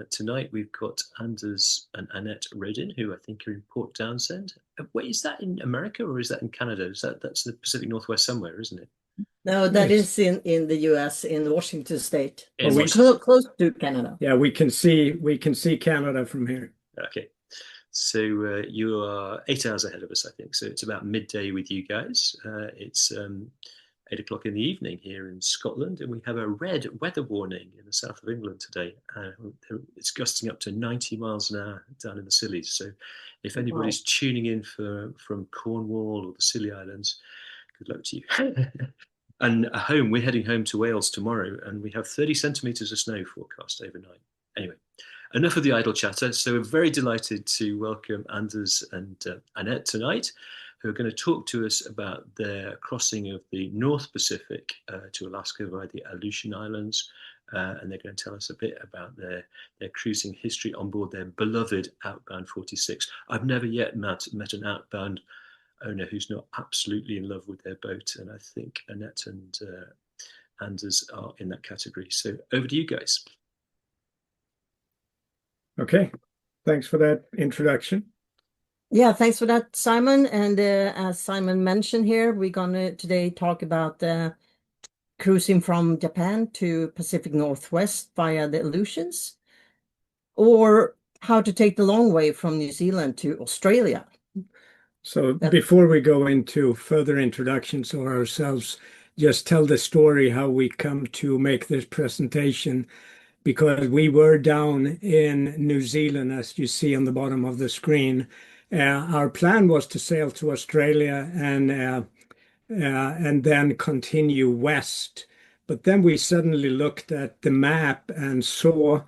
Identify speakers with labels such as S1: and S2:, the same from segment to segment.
S1: Tonight we've got Anders and Annette Rhodin, who I think are in Port Townsend. Wait, is that in America or is that in Canada? That's the Pacific Northwest somewhere, isn't it?
S2: No, that
S3: Yes.
S2: is in the US, in Washington State.
S1: In
S2: It's
S1: Washington.
S2: close to Canada.
S3: Yeah, we can see Canada from here.
S1: Okay. So you are 8 hours ahead of us, I think. So it's about midday with you guys. It's 8 o'clock in the evening here in Scotland, and we have a red weather warning in the south of England today. It's gusting up to 90 miles an hour down in the Scillies. So if anybody's tuning in from Cornwall or the Scilly Islands, good luck to you. And we're heading home to Wales tomorrow, and we have 30 centimetres of snow forecast overnight. Anyway, enough of the idle chatter. So we're very delighted to welcome Anders and Annette tonight, who are going to talk to us about their crossing of the North Pacific to Alaska via the Aleutian Islands. And they're going to tell us a bit about their cruising history on board their beloved Outbound 46. I've never yet met an Outbound owner who's not absolutely in love with their boat. And I think Annette and Anders are in that category. So over to you guys.
S3: Okay, thanks for that introduction.
S2: Yeah, thanks for that, Simon. And as Simon mentioned here, we're going to today talk about cruising from Japan to Pacific Northwest via the Aleutians, or how to take the long way from New Zealand to Australia.
S3: So before we go into further introductions of ourselves, just tell the story how we come to make this presentation, because we were down in New Zealand, as you see on the bottom of the screen. Our plan was to sail to Australia and then continue west. But then we suddenly looked at the map and saw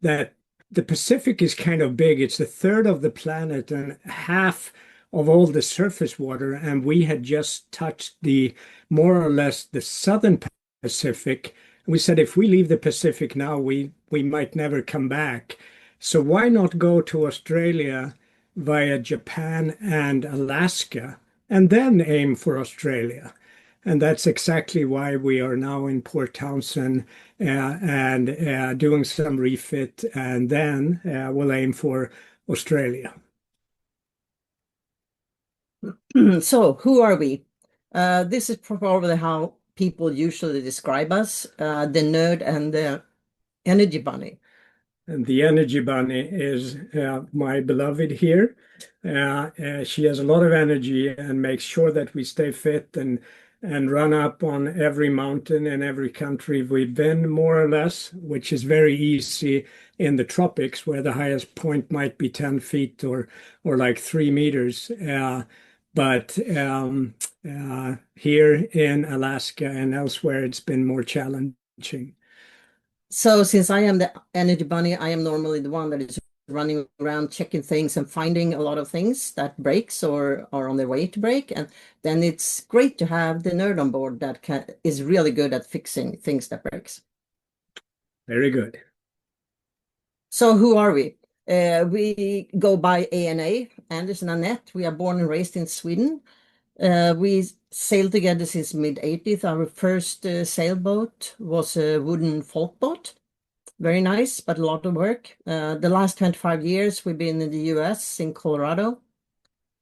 S3: that the Pacific is kind of big. It's a third of the planet and half of all the surface water. And we had just touched more or less the southern Pacific. We said, if we leave the Pacific now, we might never come back. So why not go to Australia via Japan and Alaska, and then aim for Australia? And that's exactly why we are now in Port Townsend and doing some refit, and then we'll aim for Australia.
S2: So who are we? This is probably how people usually describe us, the nerd and the energy bunny.
S3: And the energy bunny is my beloved here. She has a lot of energy and makes sure that we stay fit and run up on every mountain in every country we've been, more or less, which is very easy in the tropics, where the highest point might be 10 feet or like 3 meters. But here in Alaska and elsewhere, it's been more challenging.
S2: So since I am the energy bunny, I am normally the one that is running around checking things and finding a lot of things that breaks or are on their way to break. And then it's great to have the nerd on board that is really good at fixing things that breaks.
S3: Very good.
S2: So who are we? We go by ANA, Anders and Annette. We are born and raised in Sweden. We sailed together since mid-80s. Our first sailboat was a wooden folk boat. Very nice, but a lot of work. The last 25 years, we've been in the US, in Colorado.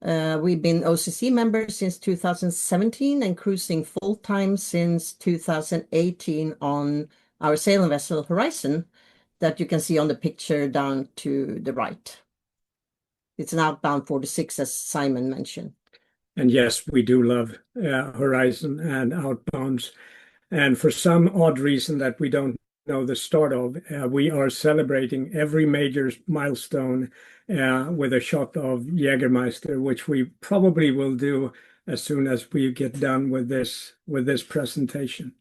S2: We've been OCC members since 2017 and cruising full-time since 2018 on our sailing vessel Horizon, that you can see on the picture down to the right. It's an Outbound 46, as Simon mentioned.
S3: And yes, we do love Horizon and Outbounds. And for some odd reason that we don't know the start of, we are celebrating every major milestone with a shot of Jägermeister, which we probably will do as soon as we get done with this presentation.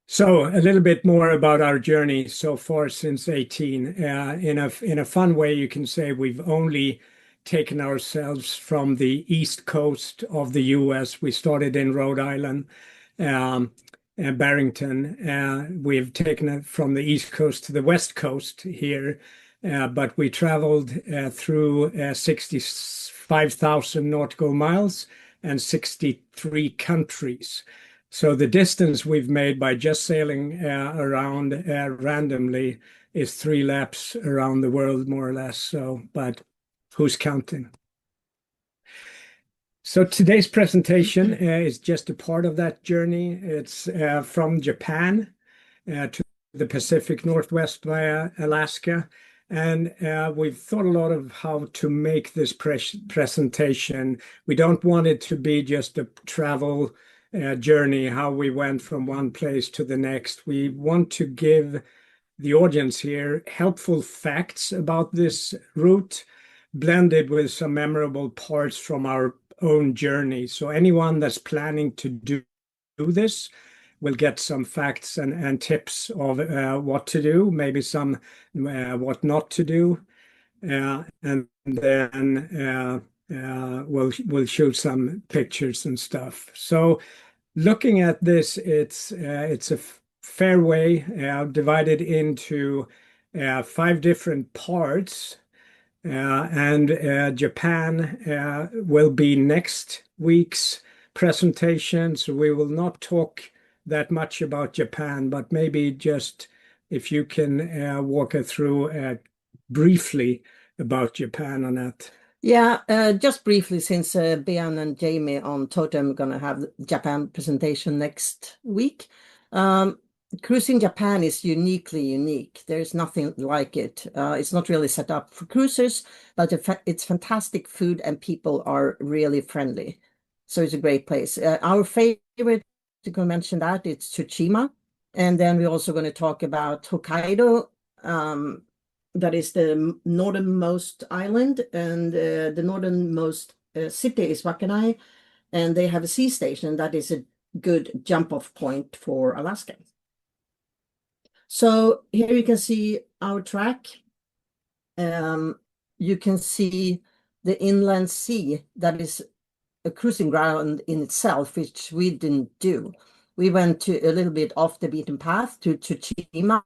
S3: So a little bit more about our journey so far since 18. In a fun way, you can say we've only taken ourselves from the east coast of the US. We started in Rhode Island, Barrington. We've taken it from the east coast to the west coast here, but we traveled through 65,000 nautical miles and 63 countries. So the distance we've made by just sailing around randomly is 3 laps around the world, more or less. So, but who's counting? So today's presentation is just a part of that journey. It's from Japan to the Pacific Northwest via Alaska. And we've thought a lot of how to make this presentation. We don't want it to be just a travel journey, how we went from one place to the next. We want to give the audience here helpful facts about this route, blended with some memorable parts from our own journey. So anyone that's planning to do this will get some facts and tips of what to do, maybe some what not to do, and then we'll shoot some pictures and stuff. So looking at this, it's a fairway divided into 5 different parts. And Japan will be next week's presentation. So we will not talk that much about Japan, but maybe just if you can walk us through briefly about Japan, Anette.
S2: Yeah, just briefly, since Bian and Jamie on Totem are going to have Japan presentation next week. Cruising Japan is uniquely unique. There's nothing like it. It's not really set up for cruisers, but it's fantastic food and people are really friendly. So it's a great place. Our favorite, to mention that, it's Tsushima. And then we're also going to talk about Hokaido. That is the northernmost island, and the northernmost city is Waianae, and they have a sea station that is a good jump-off point for Alaska. So here you can see our track. You can see the inland sea that is a cruising ground in itself, which we didn't do. We went to a little bit off the beaten path to Tsushima,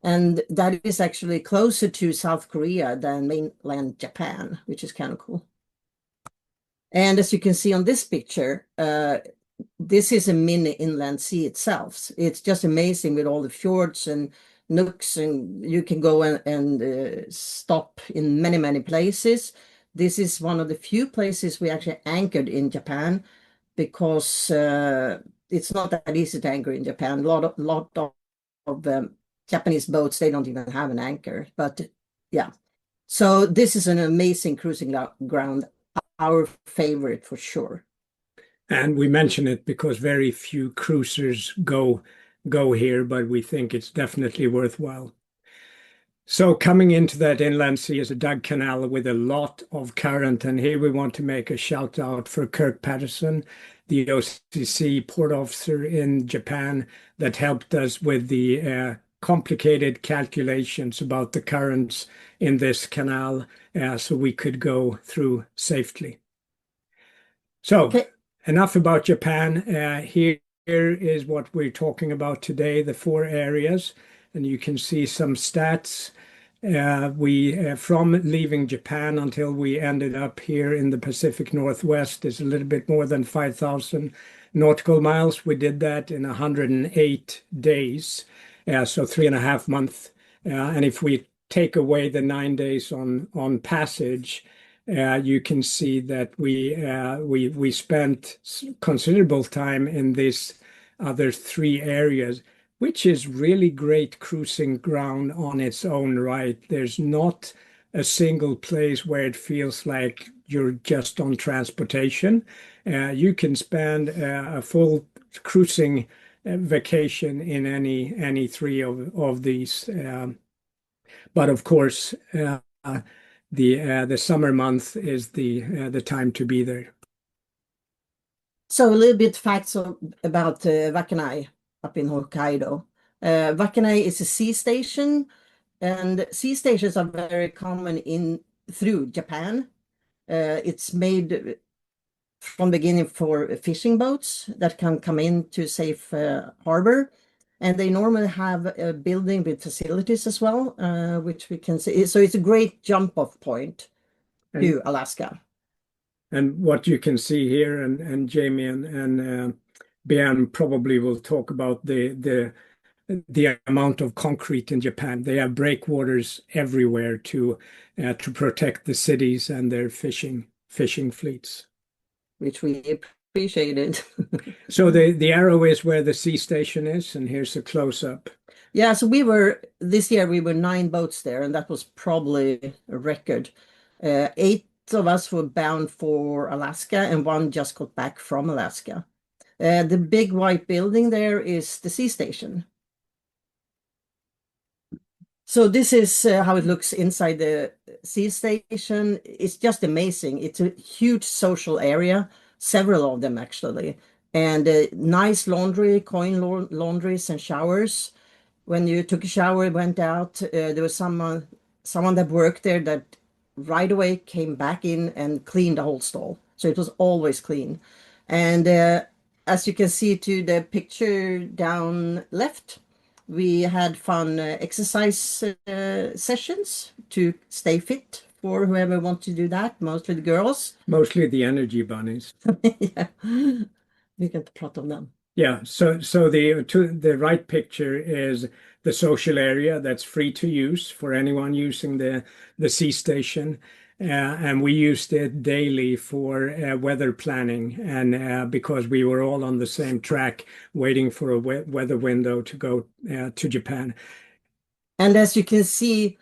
S2: and that is actually closer to South Korea than mainland Japan, which is kind of cool. And as you can see on this picture, this is a mini inland sea itself. It's just amazing with all the fjords and nooks, and you can go and stop in many, many places. This is one of the few places we actually anchored in Japan, because it's not that easy to anchor in Japan. A lot of Japanese boats, they don't even have an anchor. But yeah, so this is an amazing cruising ground, our favorite for sure.
S3: And we mention it because very few cruisers go here, but we think it's definitely worthwhile. So coming into that inland sea is a dug canal with a lot of current, and here we want to make a shout out for Kirk Patterson, the OCC port officer in Japan, that helped us with the complicated calculations about the currents in this canal, so we could go through safely. So. Okay. Enough about Japan. Here is what we're talking about today, the 4 areas, and you can see some stats. From leaving Japan until we ended up here in the Pacific Northwest is a little bit more than 5,000 nautical miles. We did that in 108 days, so 3.5 months. And if we take away the 9 days on passage, you can see that we spent considerable time in these other 3 areas, which is really great cruising ground on its own right. There's not a single place where it feels like you're just on transportation. You can spend a full cruising vacation in any 3 of these. But of course, the summer month is the time to be there.
S2: So a little bit facts about Waianae up in Hokkaido. Waianae is a sea station, and sea stations are very common through Japan. It's made from the beginning for fishing boats that can come into safe harbor. And they normally have a building with facilities as well, which we can see. So it's a great jump-off point to Alaska.
S3: And what you can see here, and Jamie and Björn probably will talk about the amount of concrete in Japan. They have breakwaters everywhere to protect the cities and their fishing fleets.
S2: Which we appreciated.
S3: So the arrow is where the sea station is, and here's a close-up.
S2: Yeah, so this year we were 9 boats there, and that was probably a record. 8 of us were bound for Alaska, and 1 just got back from Alaska. The big white building there is the sea station. So this is how it looks inside the sea station. It's just amazing. It's a huge social area, several of them actually, and nice laundry, coin laundries and showers. When you took a shower, went out, there was someone that worked there that right away came back in and cleaned the whole stall. So it was always clean. And as you can see to the picture down left, we had fun exercise sessions to stay fit for whoever wants to do that, mostly the girls.
S3: Mostly the energy bunnies.
S2: Yeah, we get the plot of them.
S3: Yeah, so the right picture is the social area that's free to use for anyone using the sea station. And we used it daily for weather planning, and because we were all on the same track waiting for a weather window to go to Japan.
S2: And as you can see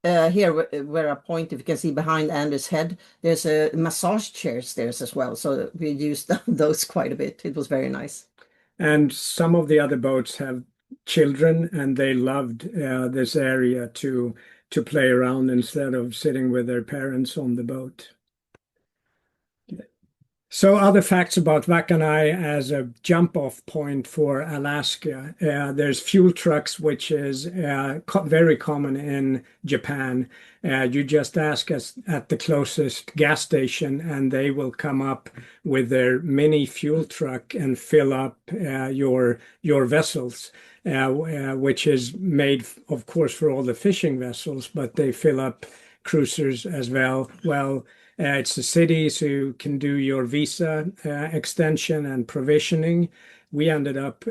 S2: here, where I point, if you can see behind Anders' head, there's a massage chairs there as well. So we used those quite a bit. It was very nice.
S3: And some of the other boats have children, and they loved this area to play around instead of sitting with their parents on the boat. So other facts about Waikanai as a jump-off point for Alaska. There's fuel trucks, which is very common in Japan. You just ask us at the closest gas station, and they will come up with their mini fuel truck and fill up your vessels, which is made, of course, for all the fishing vessels, but they fill up cruisers as well. It's the cities who can do your visa extension and provisioning. We ended up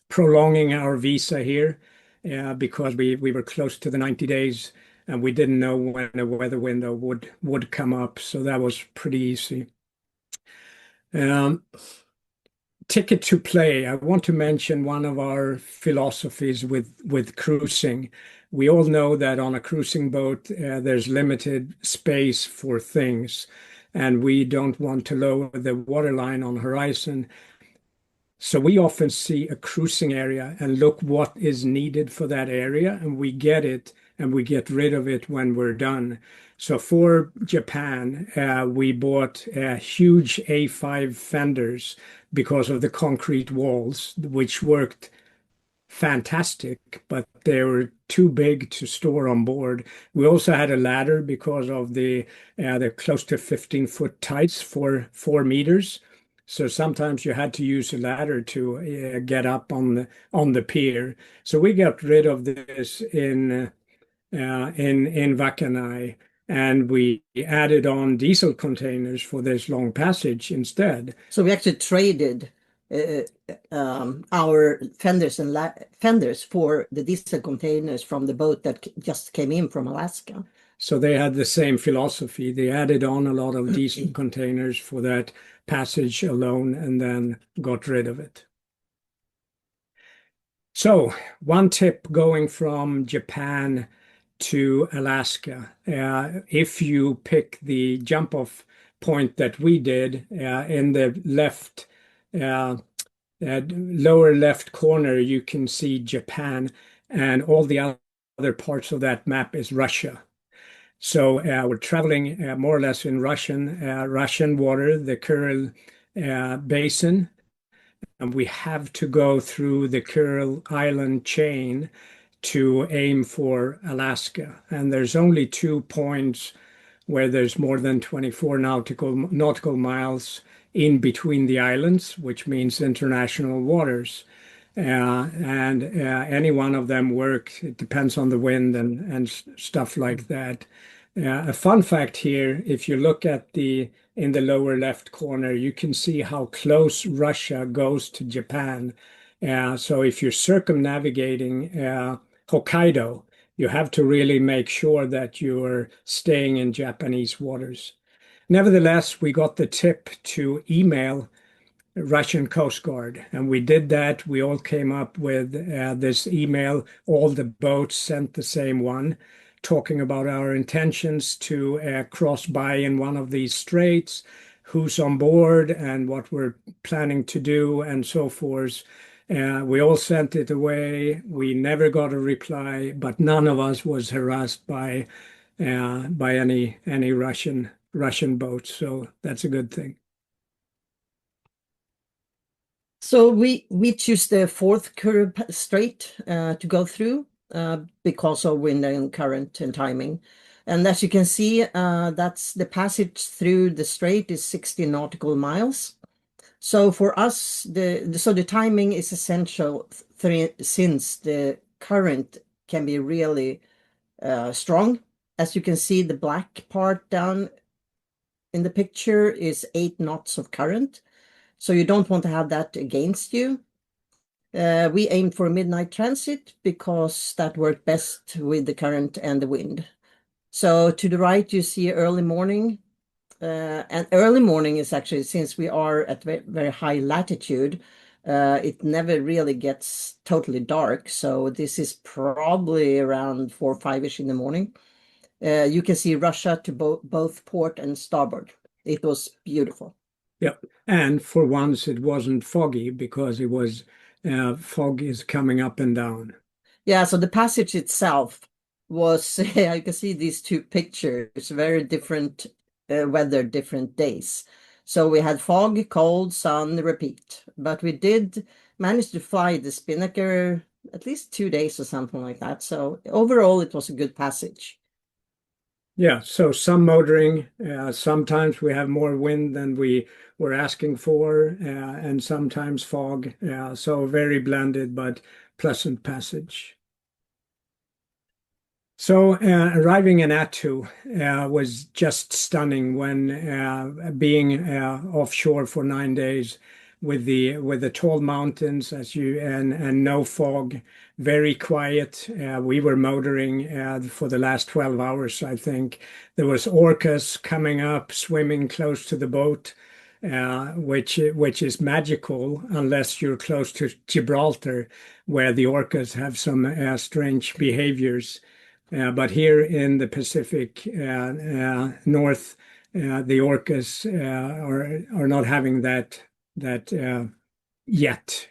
S3: prolonging our visa here because we were close to the 90 days, and we didn't know when a weather window would come up, so that was pretty easy. Ticket to play. I want to mention one of our philosophies with cruising. We all know that on a cruising boat, there's limited space for things, and we don't want to lower the waterline on horizon. So we often see a cruising area and look what is needed for that area, and we get it, and we get rid of it when we're done. So for Japan, we bought huge A5 fenders because of the concrete walls, which worked fantastic, but they were too big to store on board. We also had a ladder because of the close to 15-foot tides for 4 meters. So sometimes you had to use a ladder to get up on the pier. So we got rid of this in Waikanai, and we added on diesel containers for this long passage instead.
S2: So we actually traded our fenders for the diesel containers from the boat that just came in from Alaska.
S3: So they had the same philosophy. They added on a lot of diesel containers for that passage alone and then got rid of it. So one tip going from Japan to Alaska, if you pick the jump-off point that we did in the left lower left corner, you can see Japan, and all the other parts of that map is Russia. So we're traveling more or less in Russian water, the Kuril Basin, and we have to go through the Kuril Island chain to aim for Alaska. And there's only 2 points where there's more than 24 nautical miles in between the islands, which means international waters. And any one of them work. It depends on the wind and stuff like that. A fun fact here, if you look at in the lower left corner, you can see how close Russia goes to Japan. So if you're circumnavigating Hokkaido, you have to really make sure that you're staying in Japanese waters. Nevertheless, we got the tip to email Russian Coast Guard, and we did that. We all came up with this email. All the boats sent the same one, talking about our intentions to cross by in one of these straits, who's on board, and what we're planning to do, and so forth. We all sent it away. We never got a reply, but none of us was harassed by any Russian boats. So that's a good thing.
S2: So we choose the fourth curve strait to go through because of wind and current and timing. And as you can see, that's the passage through the strait is 60 nautical miles. So for us, the timing is essential since the current can be really strong. As you can see, the black part down in the picture is 8 knots of current. So you don't want to have that against you. We aimed for midnight transit because that worked best with the current and the wind. So to the right, you see early morning. And early morning is actually, since we are at very high latitude, it never really gets totally dark. So this is probably around 4 or 5-ish in the morning. You can see Russia to both port and starboard. It was beautiful.
S3: Yeah, and for once it wasn't foggy because it was fog is coming up and down.
S2: Yeah, so the passage itself was, I can see these two pictures, very different weather, different days. So we had fog, cold, sun, repeat. But we did manage to fly the Spinnaker at least 2 days or something like that. So overall, it was a good passage.
S3: Yeah, so some motoring, sometimes we have more wind than we were asking for, and sometimes fog. So very blended but pleasant passage. So arriving in Attu was just stunning when being offshore for 9 days with the tall mountains and no fog, very quiet. We were motoring for the last 12 hours, I think. There was orcas coming up, swimming close to the boat, which is magical unless you're close to Gibraltar, where the orcas have some strange behaviors. But here in the Pacific North, the orcas are not having that yet.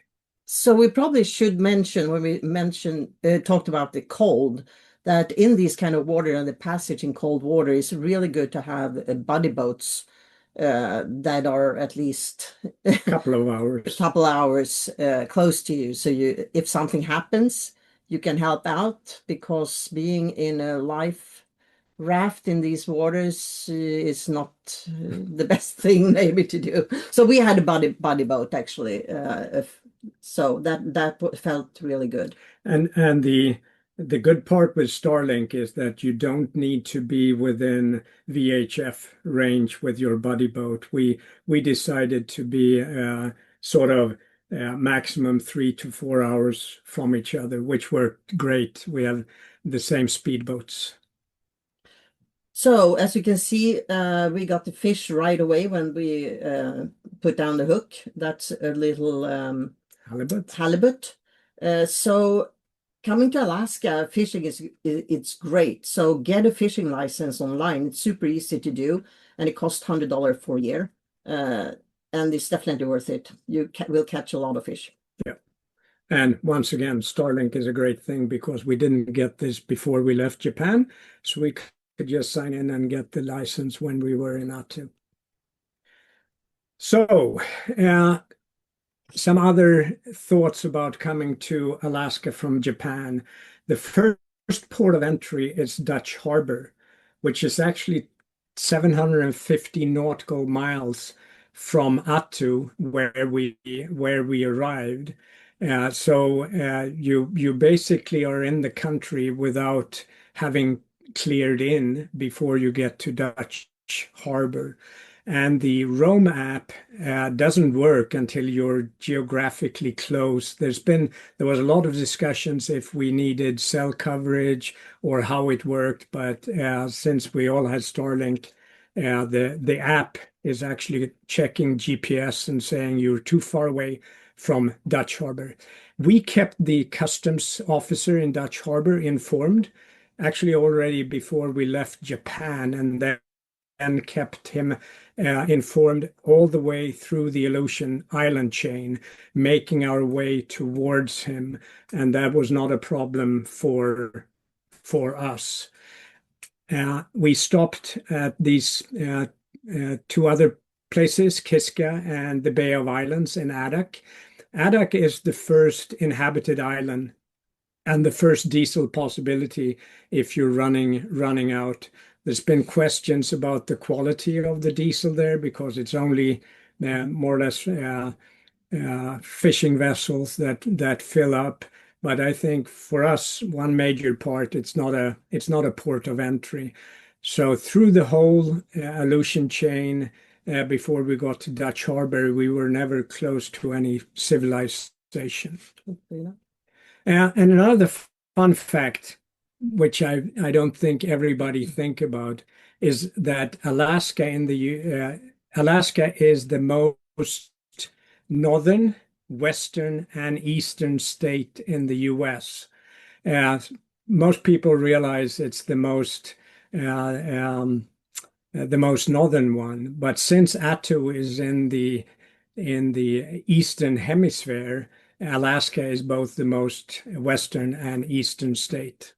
S2: So we probably should mention when we talked about the cold, that in these kind of water and the passage in cold water is really good to have buddy boats that are at least
S3: a couple of hours
S2: close to you. So if something happens, you can help out, because being in a life raft in these waters is not the best thing maybe to do. So we had a buddy boat actually, so that felt really good.
S3: And the good part with Starlink is that you don't need to be within VHF range with your buddy boat. We decided to be sort of maximum 3 to 4 hours from each other, which worked great. We have the same speedboats.
S2: So as you can see, we got the fish right away when we put down the hook. That's a little halibut. So coming to Alaska, fishing it's great. So get a fishing license online. It's super easy to do, and it costs $100 for a year. And it's definitely worth it. You will catch a lot of fish.
S3: Yeah. And once again, Starlink is a great thing because we didn't get this before we left Japan. So we could just sign in and get the license when we were in Attu. So some other thoughts about coming to Alaska from Japan. The first port of entry is Dutch Harbor, which is actually 750 nautical miles from Attu, where we arrived. So you basically are in the country without having cleared in before you get to Dutch Harbor. And the Roam app doesn't work until you're geographically close. There was a lot of discussions if we needed cell coverage or how it worked, but since we all had Starlink, the app is actually checking GPS and saying you're too far away from Dutch Harbor. We kept the customs officer in Dutch Harbor informed, actually already before we left Japan, and then kept him informed all the way through the Aleutian island chain, making our way towards him, and that was not a problem for us. We stopped at these two other places, Kiska and the Bay of Islands in Adak. Adak is the first inhabited island and the first diesel possibility if you're running out. There's been questions about the quality of the diesel there because it's only more or less fishing vessels that fill up. But I think for us, one major part, it's not a port of entry. So through the whole Aleutian chain, before we got to Dutch Harbor, we were never close to any civilization. And another fun fact, which I don't think everybody think about, is that Alaska is the most northern, western, and eastern state in the U.S. Most people realize it's the most northern one, but since Attu is in the eastern hemisphere, Alaska is both the most western and eastern state.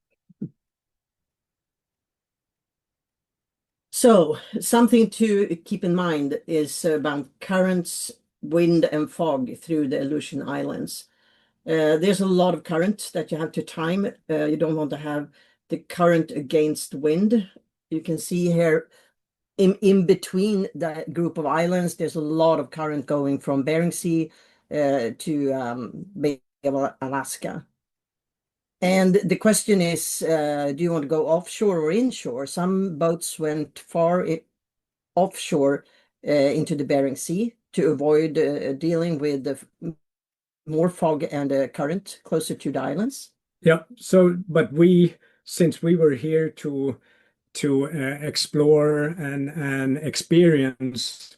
S2: So something to keep in mind is about currents, wind, and fog through the Aleutian Islands. There's a lot of current that you have to time. You don't want to have the current against wind. You can see here in between the group of islands, there's a lot of current going from Bering Sea to Bay of Alaska. And the question is, do you want to go offshore or inshore? Some boats went far offshore into the Bering Sea to avoid dealing with the more fog and current closer to the islands.
S3: Yeah. So, but since we were here to explore and experience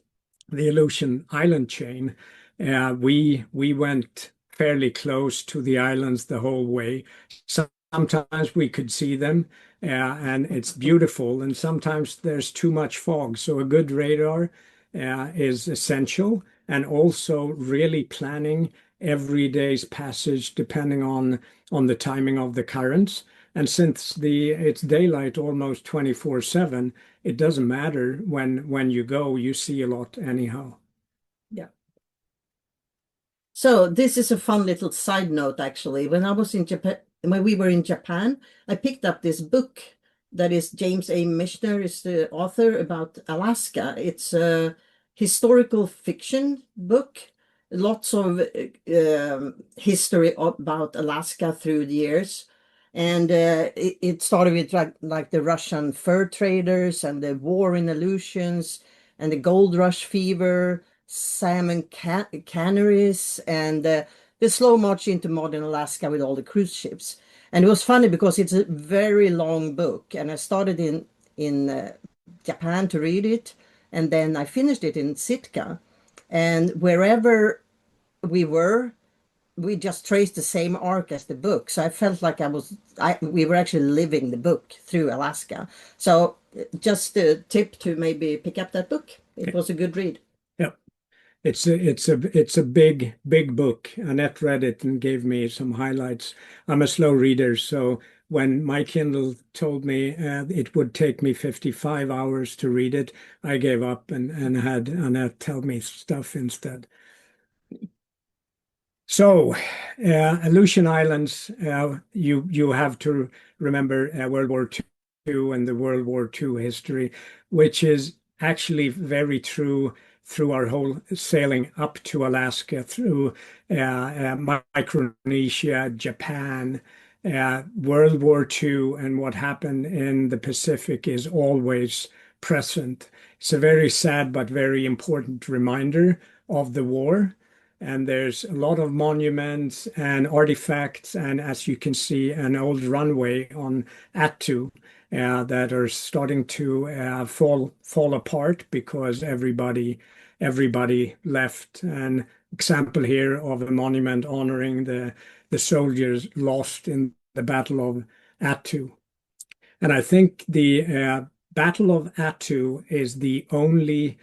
S3: the Aleutian island chain, we went fairly close to the islands the whole way. Sometimes we could see them, and it's beautiful, and sometimes there's too much fog. So a good radar is essential, and also really planning every day's passage depending on the timing of the currents. And since it's daylight almost 24/7, it doesn't matter when you go, you see a lot anyhow.
S2: Yeah. So this is a fun little side note, actually. When we were in Japan, I picked up this book that is James A. Michener is the author about Alaska. It's a historical fiction book, lots of history about Alaska through the years. And it started with like the Russian fur traders and the war in Aleutians and the gold rush fever, salmon canneries, and the slow march into modern Alaska with all the cruise ships. And it was funny because it's a very long book, and I started in Japan to read it, and then I finished it in Sitka. And wherever we were, we just traced the same arc as the book. So I felt like we were actually living the book through Alaska. So just a tip to maybe pick up that book. It was a good read.
S3: Yeah. It's a big book. Annette read it and gave me some highlights. I'm a slow reader, so when my Kindle told me it would take me 55 hours to read it, I gave up and had Annette tell me stuff instead. So, Aleutian Islands, you have to remember World War II and the World War II history, which is actually very true through our whole sailing up to Alaska, through Micronesia, Japan, World War II and what happened in the Pacific is always present. It's a very sad but very important reminder of the war. And there's a lot of monuments and artifacts, and as you can see, an old runway on Attu that are starting to fall apart because everybody left. An example here of a monument honoring the soldiers lost in the Battle of Attu. And I think the Battle of Attu is the only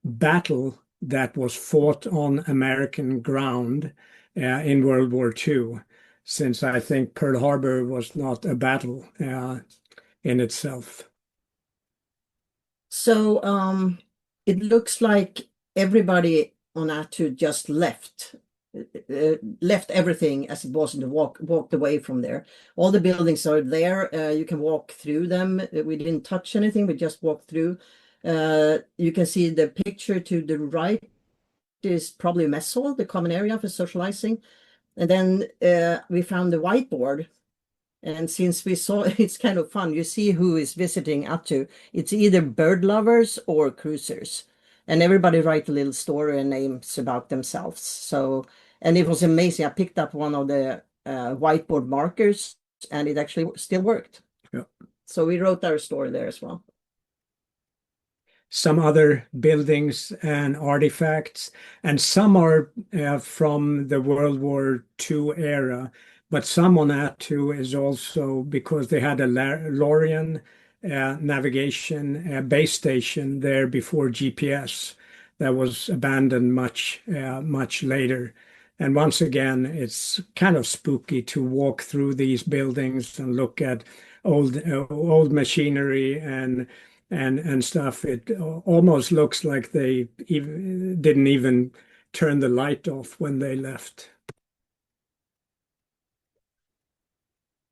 S3: battle that was fought on American ground in World War II, since I think Pearl Harbor was not a battle in itself.
S2: So it looks like everybody on Attu just left everything as it was and walked away from there. All the buildings are there. You can walk through them. We didn't touch anything. We just walked through. You can see the picture to the right is probably a mess hall, the common area for socializing. And then we found the whiteboard. And since we saw, it's kind of fun. You see who is visiting Attu. It's either bird lovers or cruisers. And everybody write a little story and names about themselves. So, and it was amazing. I picked up one of the whiteboard markers and it actually still worked.
S3: Yeah.
S2: So we wrote our story there as well.
S3: Some other buildings and artifacts, and some are from the World War II era, but some on Attu is also because they had a Lorien navigation base station there before GPS that was abandoned much later. And once again, it's kind of spooky to walk through these buildings and look at old machinery and stuff. It almost looks like they didn't even turn the light off when they left.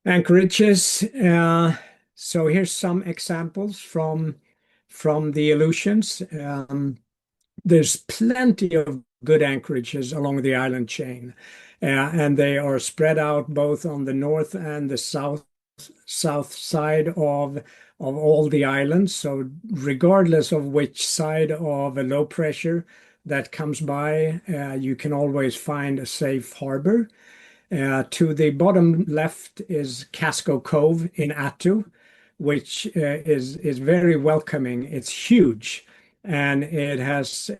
S3: Anchorages. So here's some examples from the Aleutians. There's plenty of good anchorages along the island chain, and they are spread out both on the north and the south side of all the islands. So regardless of which side of a low pressure that comes by, you can always find a safe harbor. To the bottom left is Casco Cove in Attu, which is very welcoming. It's huge, and it has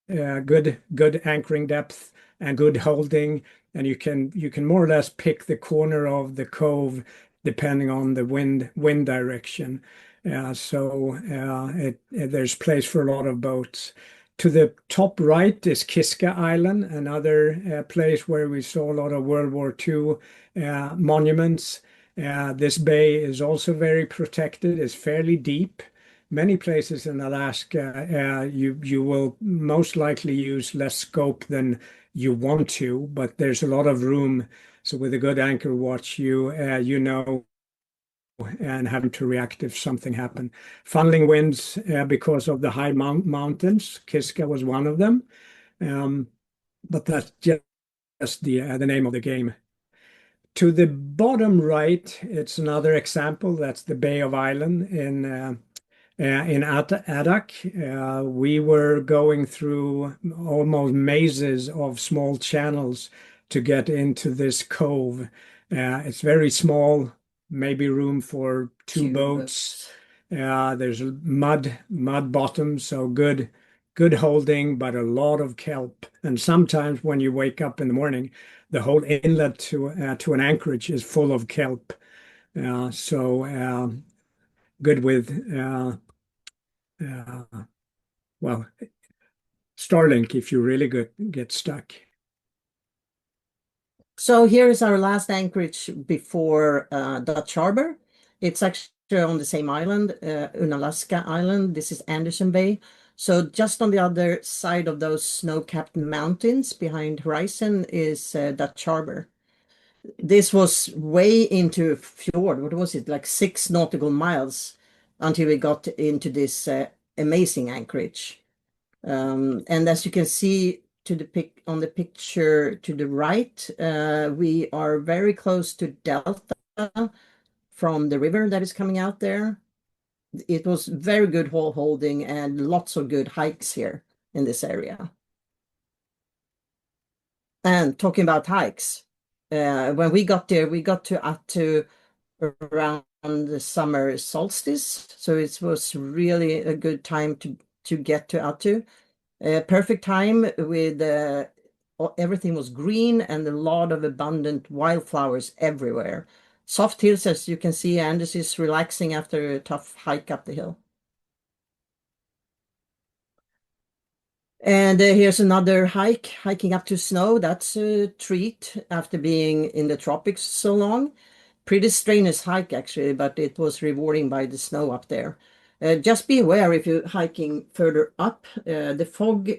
S3: good anchoring depth and good holding, and you can more or less pick the corner of the cove depending on the wind direction. There's place for a lot of boats. To the top right is Kiska Island, another place where we saw a lot of World War II monuments. This bay is also very protected. It's fairly deep. Many places in Alaska, you will most likely use less scope than you want to, but there's a lot of room. So with a good anchor watch, you know and having to react if something happened. Funneling winds because of the high mountains. Kiska was one of them, but that's just the name of the game. To the bottom right, it's another example. That's the Bay of Island in Adak. We were going through almost mazes of small channels to get into this cove. It's very small, maybe room for two boats. There's mud bottom, so good holding, but a lot of kelp. And sometimes when you wake up in the morning, the whole inlet to an anchorage is full of kelp. Good with well, Starlink if you really get stuck.
S2: So here is our last anchorage before Dutch Harbor. It's actually on the same island, Unalaska Island. This is Anderson Bay. So just on the other side of those snow-capped mountains behind horizon is Dutch Harbor. This was way into fjord. What was it? Like 6 nautical miles until we got into this amazing anchorage. And as you can see to the on the picture to the right, we are very close to Delta from the river that is coming out there. It was very good hole holding and lots of good hikes here in this area. And talking about hikes, when we got there, we got to Attu around the summer solstice, so it was really a good time to get to Attu. Perfect time with everything was green and a lot of abundant wildflowers everywhere. Soft hills, as you can see, Anders is relaxing after a tough hike up the hill. And here's another hiking up to snow. That's a treat after being in the tropics so long. Pretty strenuous hike actually, but it was rewarding by the snow up there. Just be aware if you're hiking further up, the fog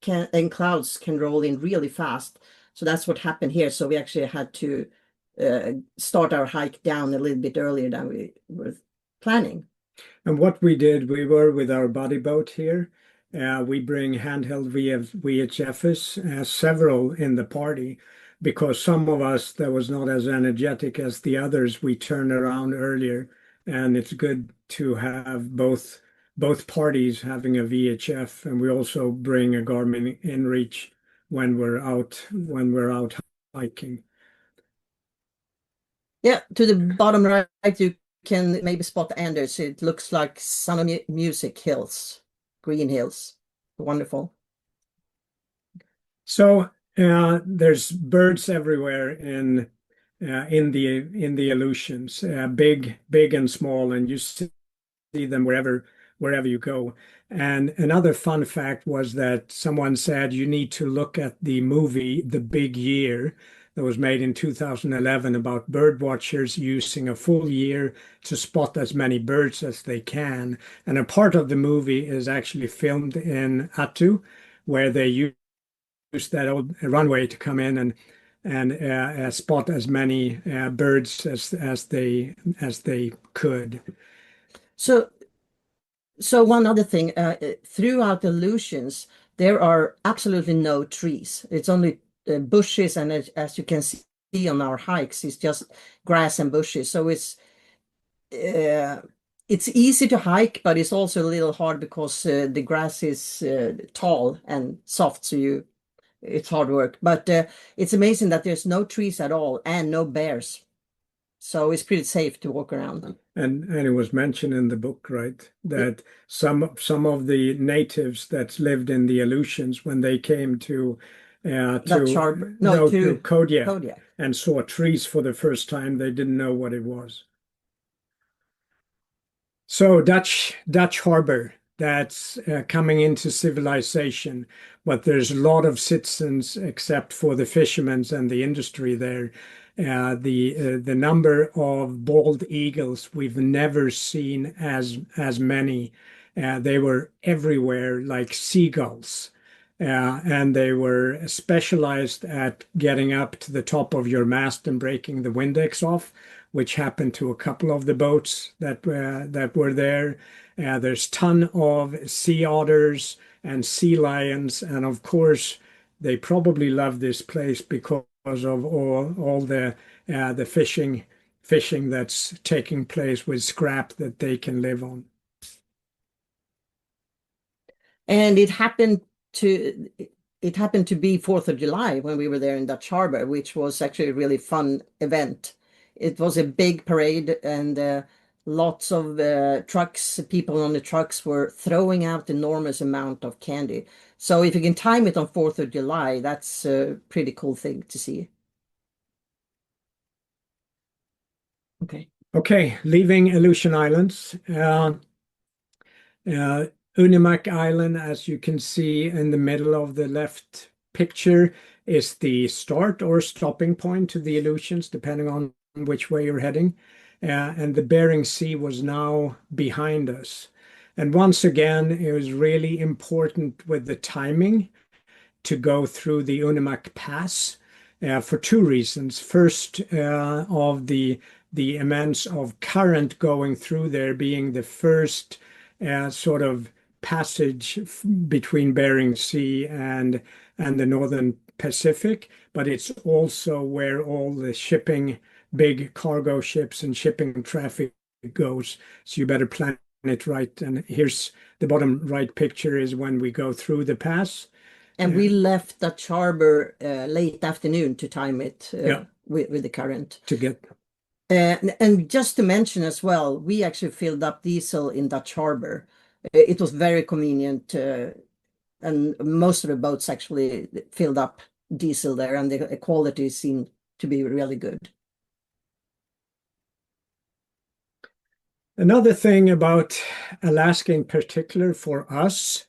S2: and clouds can roll in really fast. So that's what happened here. So we actually had to start our hike down a little bit earlier than we were planning.
S3: And what we did, we were with our body boat here. We bring handheld VHFs, several in the party, because some of us that was not as energetic as the others, we turned around earlier. And it's good to have both parties having a VHF, and we also bring a Garmin InReach when we're out hiking.
S2: Yeah, to the bottom right, you can maybe spot Anders. It looks like Sound of Music hills, green hills. Wonderful.
S3: So there's birds everywhere in the Aleutians, big and small, and you see them wherever you go. And another fun fact was that someone said you need to look at the movie The Big Year that was made in 2011 about bird watchers using a full year to spot as many birds as they can. And a part of the movie is actually filmed in Attu, where they use that old runway to come in and spot as many birds as they could.
S2: So one other thing, throughout the Aleutians, there are absolutely no trees. It's only bushes, and as you can see on our hikes, it's just grass and bushes. So it's easy to hike, but it's also a little hard because the grass is tall and soft, so it's hard work. But it's amazing that there's no trees at all and no bears. So it's pretty safe to walk around.
S3: And it was mentioned in the book, right, that some of the natives that lived in the Aleutians, when they came to Kodiak and saw trees for the first time, they didn't know what it was. So Dutch harbor, that's coming into civilization, but there's a lot of citizens except for the fishermen and the industry there. The number of bald eagles we've never seen as many. They were everywhere like seagulls, and they were specialized at getting up to the top of your mast and breaking the Windex off, which happened to a couple of the boats that were there. There's ton of sea otters and sea lions, and of course they probably love this place because of all the fishing that's taking place with scrap that they can live on.
S2: And it happened to be 4th of July when we were there in Dutch Harbor, which was actually a really fun event. It was a big parade, and lots of trucks, people on the trucks were throwing out enormous amount of candy. So if you can time it on 4th of July, that's a pretty cool thing to see.
S3: Okay, leaving Aleutian Islands. Unimak Island, as you can see in the middle of the left picture, is the start or stopping point to the Aleutians, depending on which way you're heading. And the Bering Sea was now behind us. And once again, it was really important with the timing to go through the Unimak Pass for two reasons. First, of the immense of current going through there being the first sort of passage between Bering Sea and the Northern Pacific, but it's also where all the shipping, big cargo ships and shipping traffic goes. So you better plan it right. And here's the bottom right picture is when we go through the pass.
S2: And we left Dutch Harbor late afternoon to time it with the current.
S3: To get.
S2: And just to mention as well, we actually filled up diesel in Dutch Harbor. It was very convenient, and most of the boats actually filled up diesel there, and the quality seemed to be really good.
S3: Another thing about Alaska in particular for us,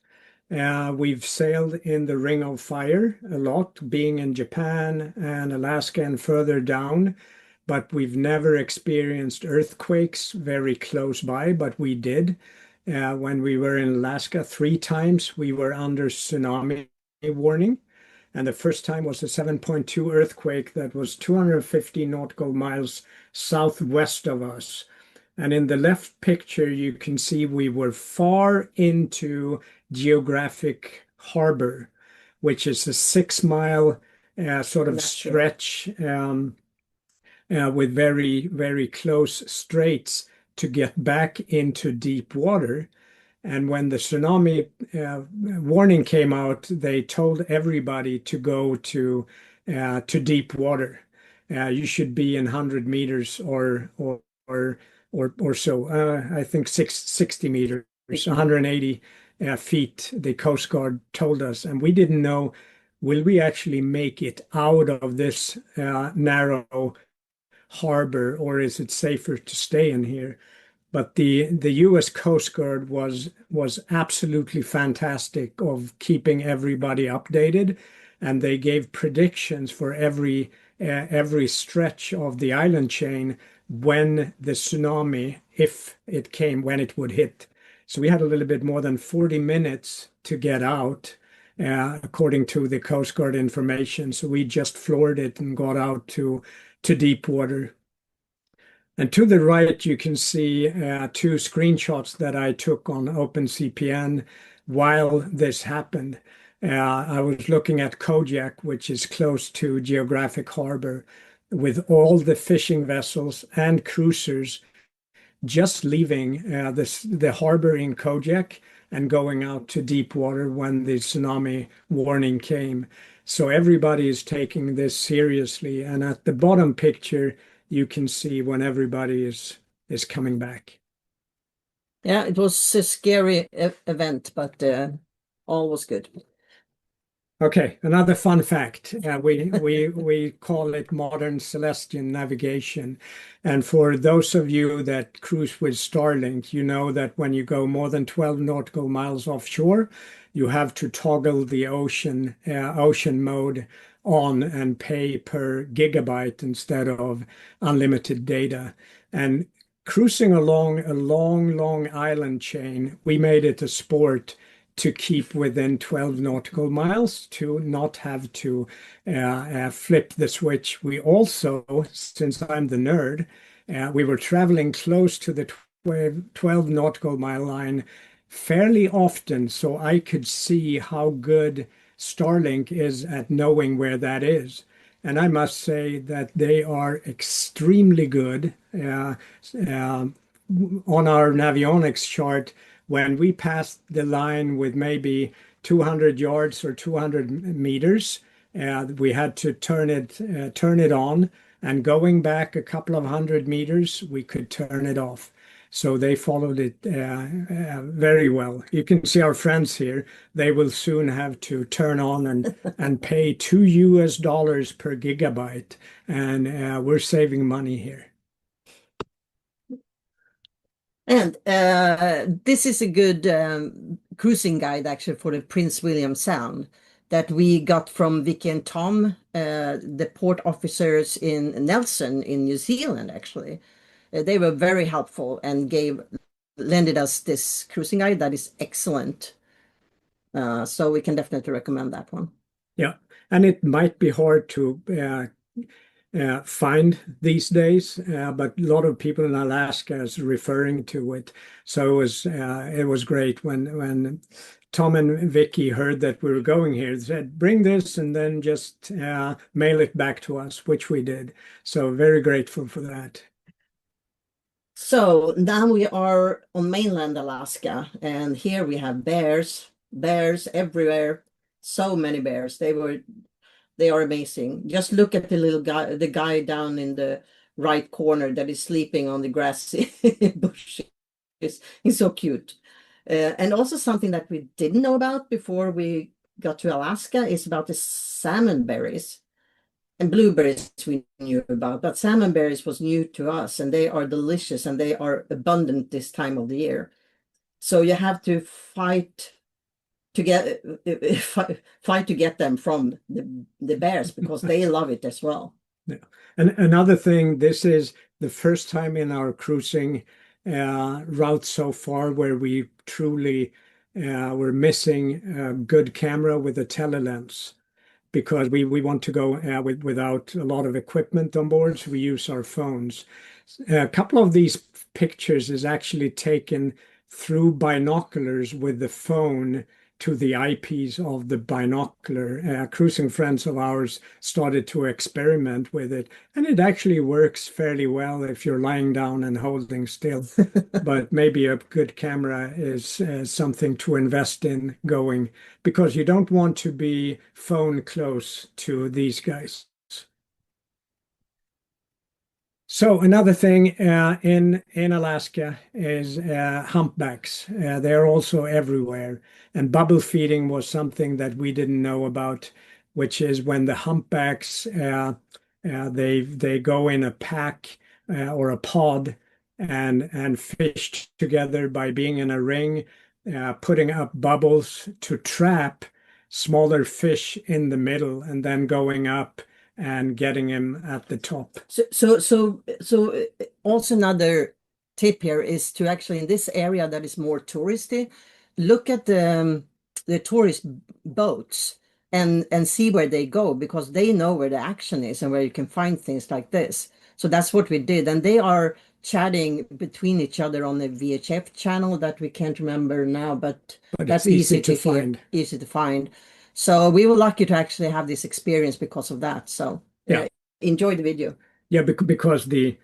S3: we've sailed in the Ring of Fire a lot, being in Japan and Alaska and further down, but we've never experienced earthquakes very close by, but we did. When we were in Alaska 3 times, we were under tsunami warning. And the first time was a 7.2 earthquake that was 250 nautical miles southwest of us. And in the left picture, you can see we were far into Geographic Harbor, which is a 6-mile sort of stretch with very, very close straits to get back into deep water. And when the tsunami warning came out, they told everybody to go to deep water. You should be in 100 meters or so. I think 60 meters, 180 feet. The Coast Guard told us, and we didn't know, will we actually make it out of this narrow harbor, or is it safer to stay in here? But the U.S. Coast Guard was absolutely fantastic of keeping everybody updated, and they gave predictions for every stretch of the island chain when the tsunami, if it came, when it would hit. So we had a little bit more than 40 minutes to get out, according to the Coast Guard information. So we just floored it and got out to deep water. And to the right, you can see 2 screenshots that I took on OpenCPN while this happened. I was looking at Kodiak, which is close to Geographic Harbor, with all the fishing vessels and cruisers just leaving the harbor in Kodiak and going out to deep water when the tsunami warning came. So everybody is taking this seriously. And at the bottom picture, you can see when everybody is coming back.
S2: Yeah, it was a scary event, but all was good.
S3: Okay, another fun fact. We call it modern celestial navigation. And for those of you that cruise with Starlink, you know that when you go more than 12 nautical miles offshore, you have to toggle the ocean mode on and pay per gigabyte instead of unlimited data. And cruising along a long island chain, we made it a sport to keep within 12 nautical miles, to not have to flip the switch. We also, since I'm the nerd, we were traveling close to the 12 nautical mile line fairly often, so I could see how good Starlink is at knowing where that is. And I must say that they are extremely good. On our Navionics chart, when we passed the line with maybe 200 yards or 200 meters, we had to turn it on, and going back a couple of 100 meters, we could turn it off. So they followed it very well. You can see our friends here. They will soon have to turn on and pay $2 per gigabyte, and we're saving money here.
S2: And this is a good cruising guide actually for the Prince William Sound that we got from Vicky and Tom, the port officers in Nelson in New Zealand, actually. They were very helpful and lended us this cruising guide that is excellent. So we can definitely recommend that one.
S3: Yeah, and it might be hard to find these days, but a lot of people in Alaska is referring to it. So it was great when Tom and Vicky heard that we were going here. They said, "Bring this and then just mail it back to us," which we did. So very grateful for that.
S2: So now we are on mainland Alaska, and here we have bears everywhere. So many bears. They are amazing. Just look at the guy down in the right corner that is sleeping on the grassy bush. He's so cute. And also something that we didn't know about before we got to Alaska is about the salmon berries. And blueberries we knew about, but salmon berries was new to us, and they are delicious and they are abundant this time of the year. So you have to fight to get them from the bears because they love it as well.
S3: Yeah. And another thing, this is the first time in our cruising route so far where we truly were missing a good camera with a telelens, because we want to go without a lot of equipment on board, so we use our phones. A couple of these pictures is actually taken through binoculars with the phone to the eyepiece of the binocular. Cruising friends of ours started to experiment with it, and it actually works fairly well if you're lying down and holding still. But maybe a good camera is something to invest in going, because you don't want to be phone close to these guys. So another thing in Alaska is humpbacks. They're also everywhere. And bubble feeding was something that we didn't know about, which is when the humpbacks they go in a pack or a pod and fish together by being in a ring, putting up bubbles to trap smaller fish in the middle, and then going up and getting him at the top.
S2: So also another tip here is to actually, in this area that is more touristy, look at the tourist boats and see where they go, because they know where the action is and where you can find things like this. So that's what we did, and they are chatting between each other on the VHF channel that we can't remember now, but that's
S3: easy to find.
S2: Easy to find. So we were lucky to actually have this experience because of that. So
S3: yeah,
S2: enjoy the video.
S3: Yeah, because the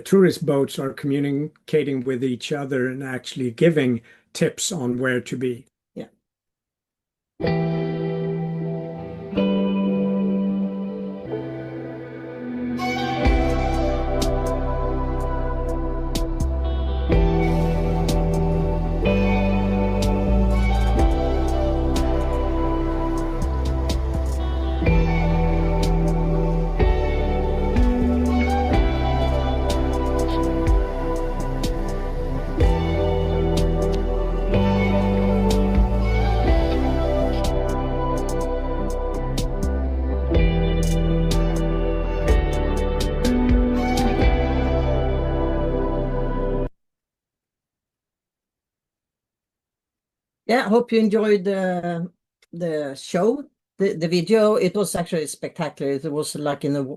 S3: tourist boats are communicating with each other and actually giving tips on where to be.
S2: Yeah. Yeah, I hope you enjoyed the show, the video. It was actually spectacular. It was like in a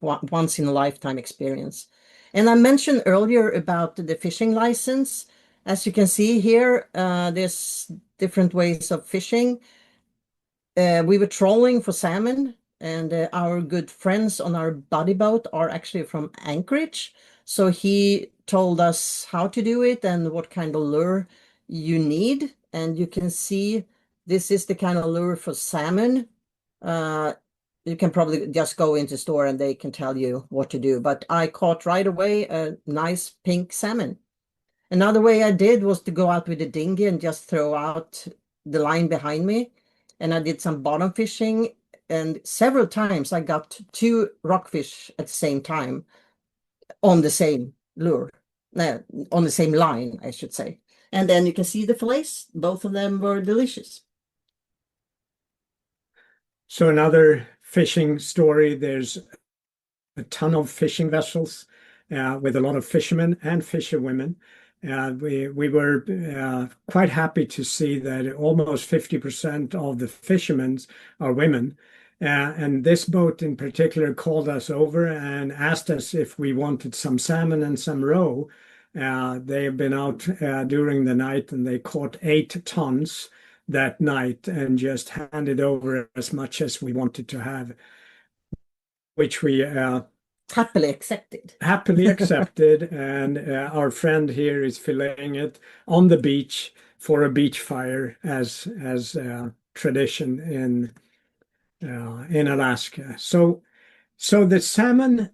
S2: once in a lifetime experience. And I mentioned earlier about the fishing license. As you can see here, there's different ways of fishing. We were trolling for salmon, and our good friends on our buddy boat are actually from Anchorage. So he told us how to do it and what kind of lure you need. And you can see this is the kind of lure for salmon. You can probably just go into store and they can tell you what to do. But I caught right away a nice pink salmon. Another way I did was to go out with a dinghy and just throw out the line behind me. And I did some bottom fishing, and several times I got 2 rockfish at the same time on the same lure, on the same line, I should say. And then you can see the fillets. Both of them were delicious.
S3: So another fishing story, there's a ton of fishing vessels with a lot of fishermen and fisherwomen. We were quite happy to see that almost 50% of the fishermen are women. And this boat in particular called us over and asked us if we wanted some salmon and some roe. They have been out during the night and they caught 8 tons that night and just handed over as much as we wanted to have, which we
S2: happily accepted.
S3: Happily accepted. And our friend here is filleting it on the beach for a beach fire as tradition in Alaska. So the salmon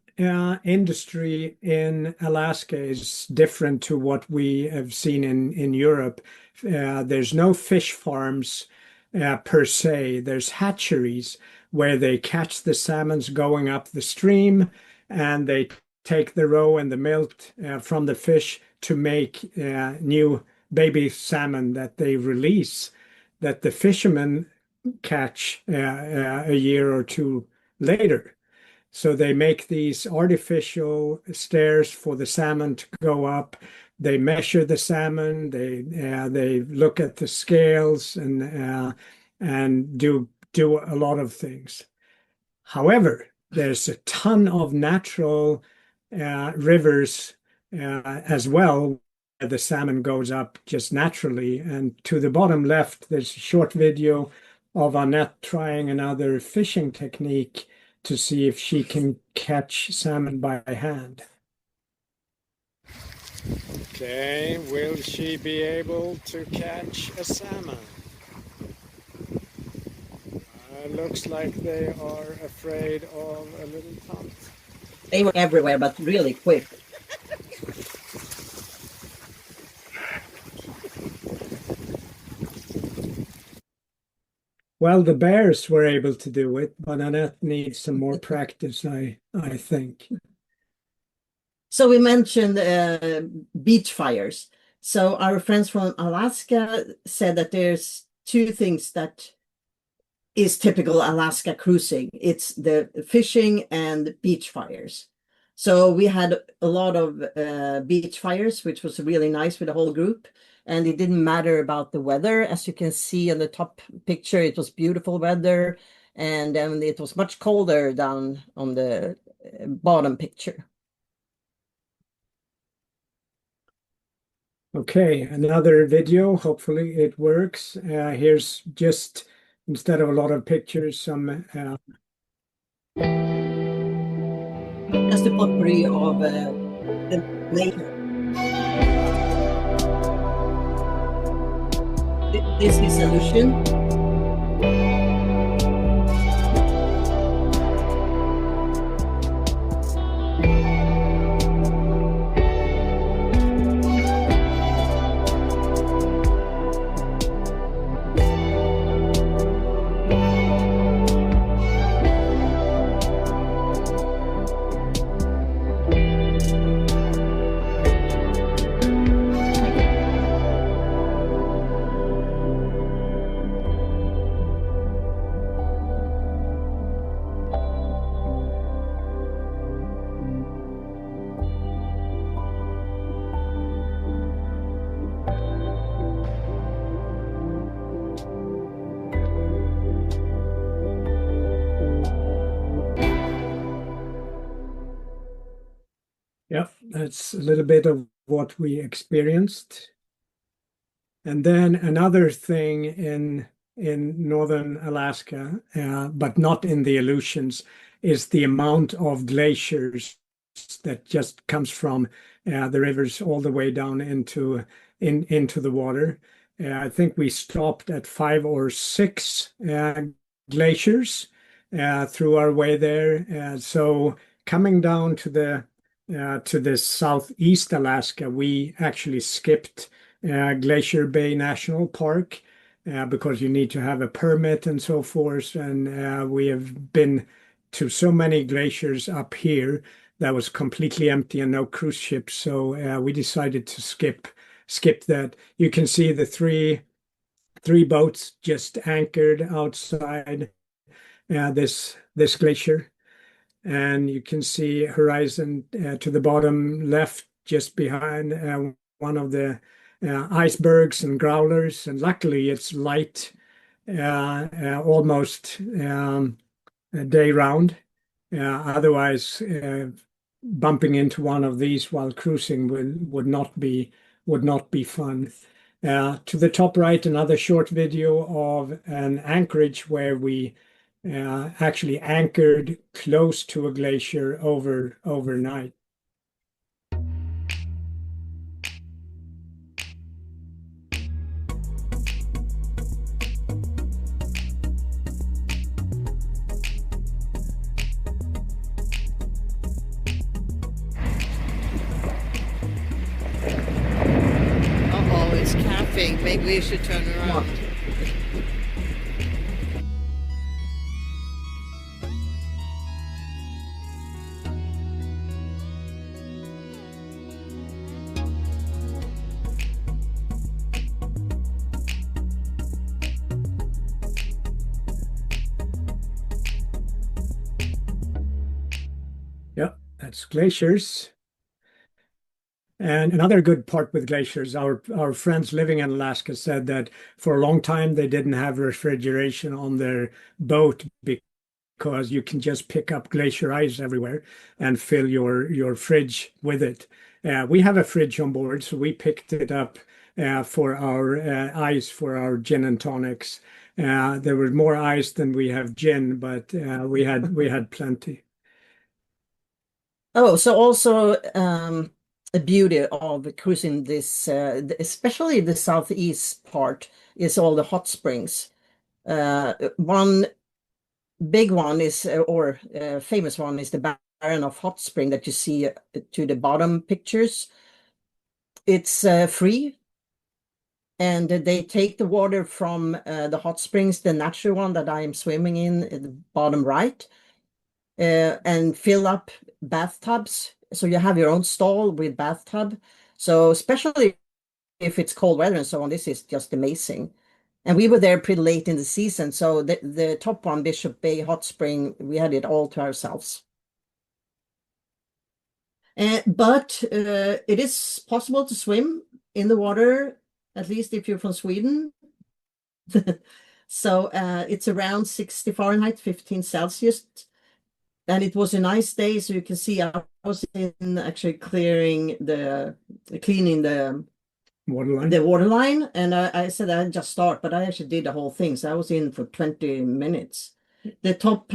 S3: industry in Alaska is different to what we have seen in Europe. There's no fish farms per se. There's hatcheries where they catch the salmons going up the stream, and they take the roe and the milk from the fish to make new baby salmon that they release, that the fishermen catch a year or two later. So they make these artificial stairs for the salmon to go up. They measure the salmon. They look at the scales and do a lot of things. However, there's a ton of natural rivers as well. The salmon goes up just naturally. And to the bottom left, there's a short video of Anette trying another fishing technique to see if she can catch salmon by hand. Okay, will she be able to catch a salmon? Looks like they are afraid of a little punt.
S2: They were everywhere, but really quick.
S3: Well, the bears were able to do it, but Anette needs some more practice, I think.
S2: So we mentioned beach fires. So our friends from Alaska said that there's two things that is typical Alaska cruising. It's the fishing and beach fires. So we had a lot of beach fires, which was really nice with the whole group. And it didn't matter about the weather. As you can see on the top picture, it was beautiful weather. And then it was much colder down on the bottom picture.
S3: Okay, another video. Hopefully it works. Here's just, instead of a lot of pictures, some...
S2: That's the potpourri of the nature. This is Aleutian.
S3: Yeah, that's a little bit of what we experienced. And then another thing in northern Alaska, but not in the Aleutians, is the amount of glaciers that just comes from the rivers all the way down into the water. I think we stopped at 5 or 6 glaciers through our way there. So coming down to the southeast Alaska, we actually skipped Glacier Bay National Park because you need to have a permit and so forth. And we have been to so many glaciers up here that was completely empty and no cruise ships. So we decided to skip that. You can see the three boats just anchored outside this glacier. And you can see horizon to the bottom left, just behind one of the icebergs and growlers. And luckily it's light, almost day round. Otherwise, bumping into one of these while cruising would not be fun. To the top right, another short video of an anchorage where we actually anchored close to a glacier overnight.
S2: Uh-oh, it's camping. Maybe we should turn around.
S3: Yep, that's glaciers. And another good part with glaciers, our friends living in Alaska said that for a long time they didn't have refrigeration on their boat because you can just pick up glacier ice everywhere and fill your fridge with it. We have a fridge on board, so we picked it up for our ice for our gin and tonics. There was more ice than we have gin, but we had plenty.
S2: Oh, so also a beauty of cruising this, especially the southeast part, is all the hot springs. One big one is, or famous one, is the Baron of Hot Spring that you see to the bottom pictures. It's free, and they take the water from the hot springs, the natural one that I am swimming in the bottom right, and fill up bathtubs. So you have your own stall with bathtub. So especially if it's cold weather and so on, this is just amazing. And we were there pretty late in the season, so the top one, Bishop Bay Hot Spring, we had it all to ourselves. But it is possible to swim in the water, at least if you're from Sweden. So it's around 60 Fahrenheit, 15 Celsius. And it was a nice day, so you can see I was in actually cleaning the water line, and I said I'd just start, but I actually did the whole thing, so I was in for 20 minutes. The top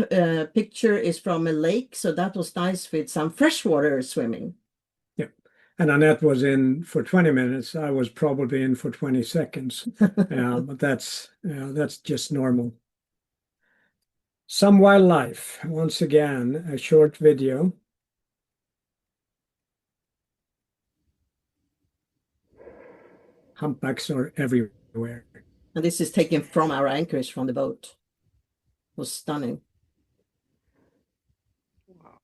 S2: picture is from a lake, so that was nice with some freshwater swimming.
S3: Yeah, and Annette was in for 20 minutes. I was probably in for 20 seconds, but that's just normal. Some wildlife. Once again, a short video. Humpbacks are everywhere.
S2: And this is taken from our anchorage from the boat. It was stunning.
S4: Wow.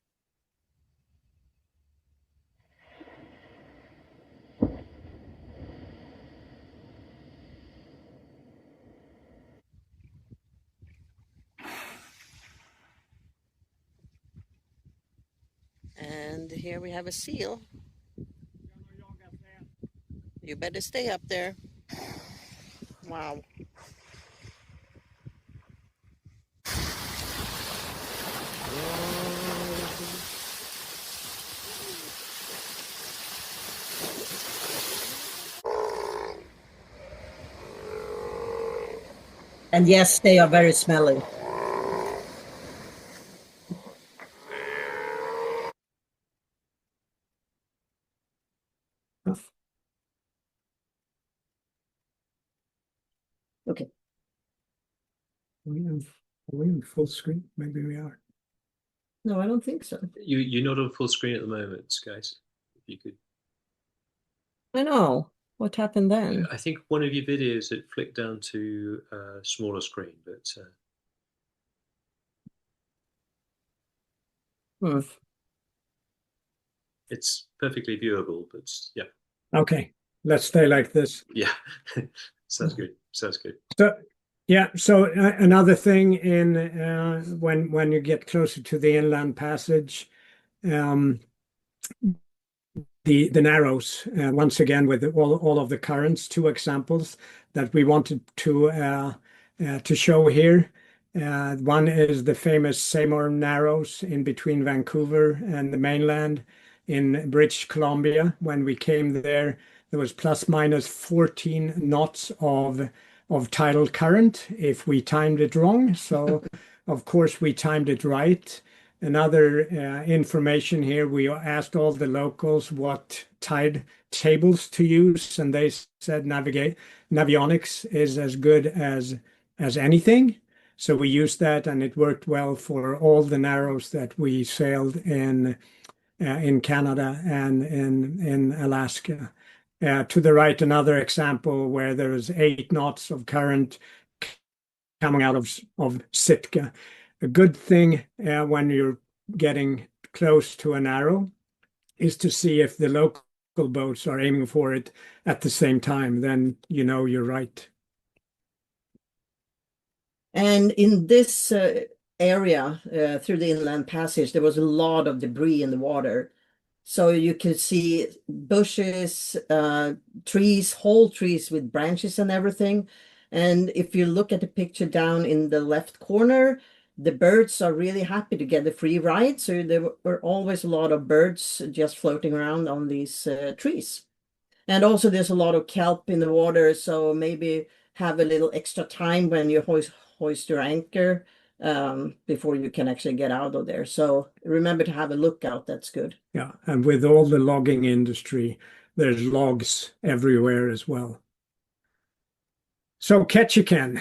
S4: And here we have a seal. You better stay up there. Wow.
S2: And yes, they are very smelly. Okay.
S3: Are we in full screen? Maybe we are.
S2: No, I don't think so.
S1: You're not on full screen at the moment, guys. If you could.
S2: I know. What happened then?
S1: I think one of your videos it flicked down to a smaller screen, but it's perfectly viewable. But yeah.
S3: Okay, let's stay like this.
S1: Yeah, sounds good. Sounds good.
S3: So yeah, so another thing in when you get closer to the inland passage, the narrows once again with all of the currents. Two examples that we wanted to show here. One is the famous Seymour Narrows in between Vancouver and the mainland in British Columbia. When we came there, there was plus minus 14 knots of tidal current if we timed it wrong. So, of course, we timed it right. Another information here, we asked all the locals what tide tables to use, and they said Navionics is as good as anything. So we used that, and it worked well for all the narrows that we sailed in Canada and in Alaska. To the right, another example where there is 8 knots of current coming out of Sitka. A good thing when you're getting close to a narrow is to see if the local boats are aiming for it at the same time. Then you know you're right.
S2: And in this area through the inland passage, there was a lot of debris in the water. So you can see bushes, trees, whole trees with branches and everything. And if you look at the picture down in the left corner, the birds are really happy to get a free ride. So there were always a lot of birds just floating around on these trees. And also there's a lot of kelp in the water. So maybe have a little extra time when you hoist your anchor before you can actually get out of there. So remember to have a lookout. That's good.
S3: Yeah, and with all the logging industry, there's logs everywhere as well. So Ketchikan,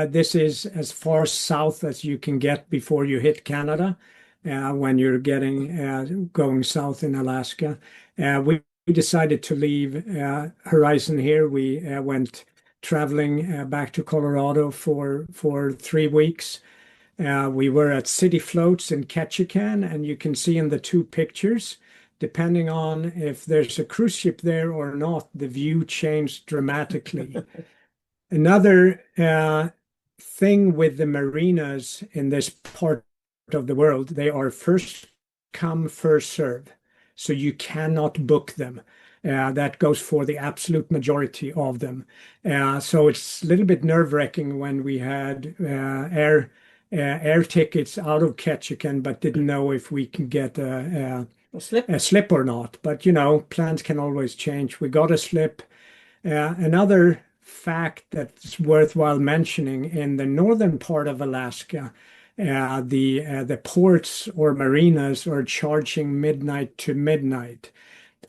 S3: this is as far south as you can get before you hit Canada. When you're going south in Alaska, we decided to leave Horizon here. We went traveling back to Colorado for 3 weeks. We were at City Floats in Ketchikan, and you can see in the 2 pictures, depending on if there's a cruise ship there or not, the view changed dramatically. Another thing with the marinas in this part of the world, they are first come, first serve. So you cannot book them. That goes for the absolute majority of them. So it's a little bit nerve-wracking when we had air tickets out of Ketchikan, but didn't know if we can get a slip or not. But you know, plans can always change. We got a slip. Another fact that's worthwhile mentioning, in the northern part of Alaska, the ports or marinas are charging midnight to midnight,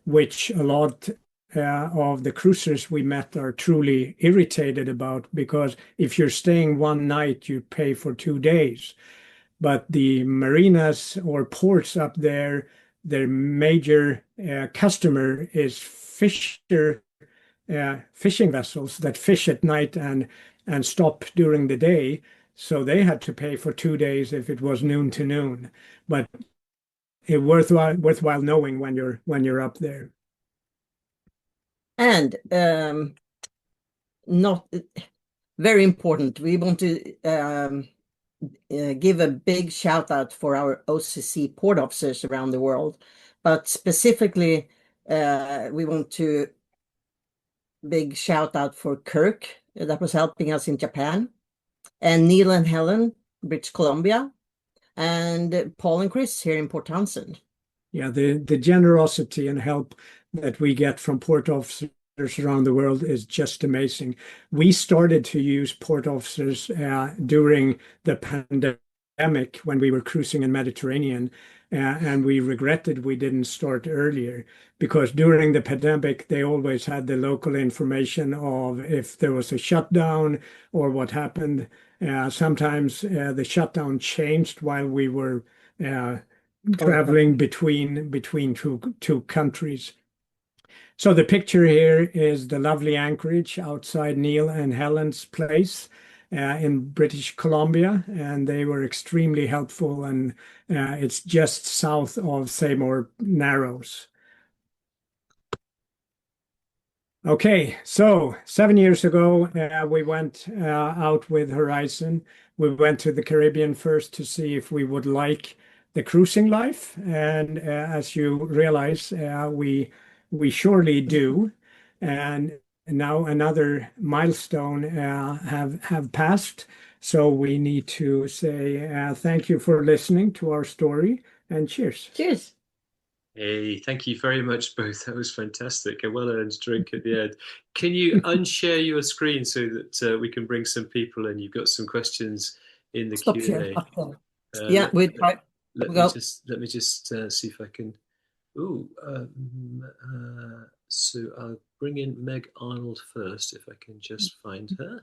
S3: which a lot of the cruisers we met are truly irritated about, because if you're staying one night, you pay for 2 days. But the marinas or ports up there, their major customer is fishing vessels that fish at night and stop during the day. So they had to pay for 2 days if it was noon to noon. But it's worthwhile knowing when you're up there.
S2: And not very important, we want to give a big shout out for our OCC port officers around the world, but specifically we want to big shout out for Kirk that was helping us in Japan, and Neil and Helen, British Columbia, and Paul and Chris here in Port Townsend.
S3: Yeah, the generosity and help that we get from port officers around the world is just amazing. We started to use port officers during the pandemic when we were cruising in Mediterranean, and we regretted we didn't start earlier, because during the pandemic they always had the local information of if there was a shutdown or what happened. Sometimes the shutdown changed while we were traveling between two countries. So the picture here is the lovely anchorage outside Neil and Helen's place in British Columbia, and they were extremely helpful, and it's just south of Seymour Narrows. Okay, so 7 years ago, we went out with Horizon. We went to the Caribbean first to see if we would like the cruising life, and as you realize, we surely do. And now another milestone have passed. So we need to say thank you for listening to our story and cheers.
S2: Cheers.
S1: Hey, thank you very much, both. That was fantastic. A well-earned drink at the end. Can you unshare your screen so that we can bring some people in? You've got some questions in the
S2: Stop share.
S1: Q&A.
S2: Yeah, we try.
S1: Let
S2: we
S1: me
S2: go.
S1: let me just see if I can. Ooh, so I'll bring in Meg Arnold first, if I can just find her.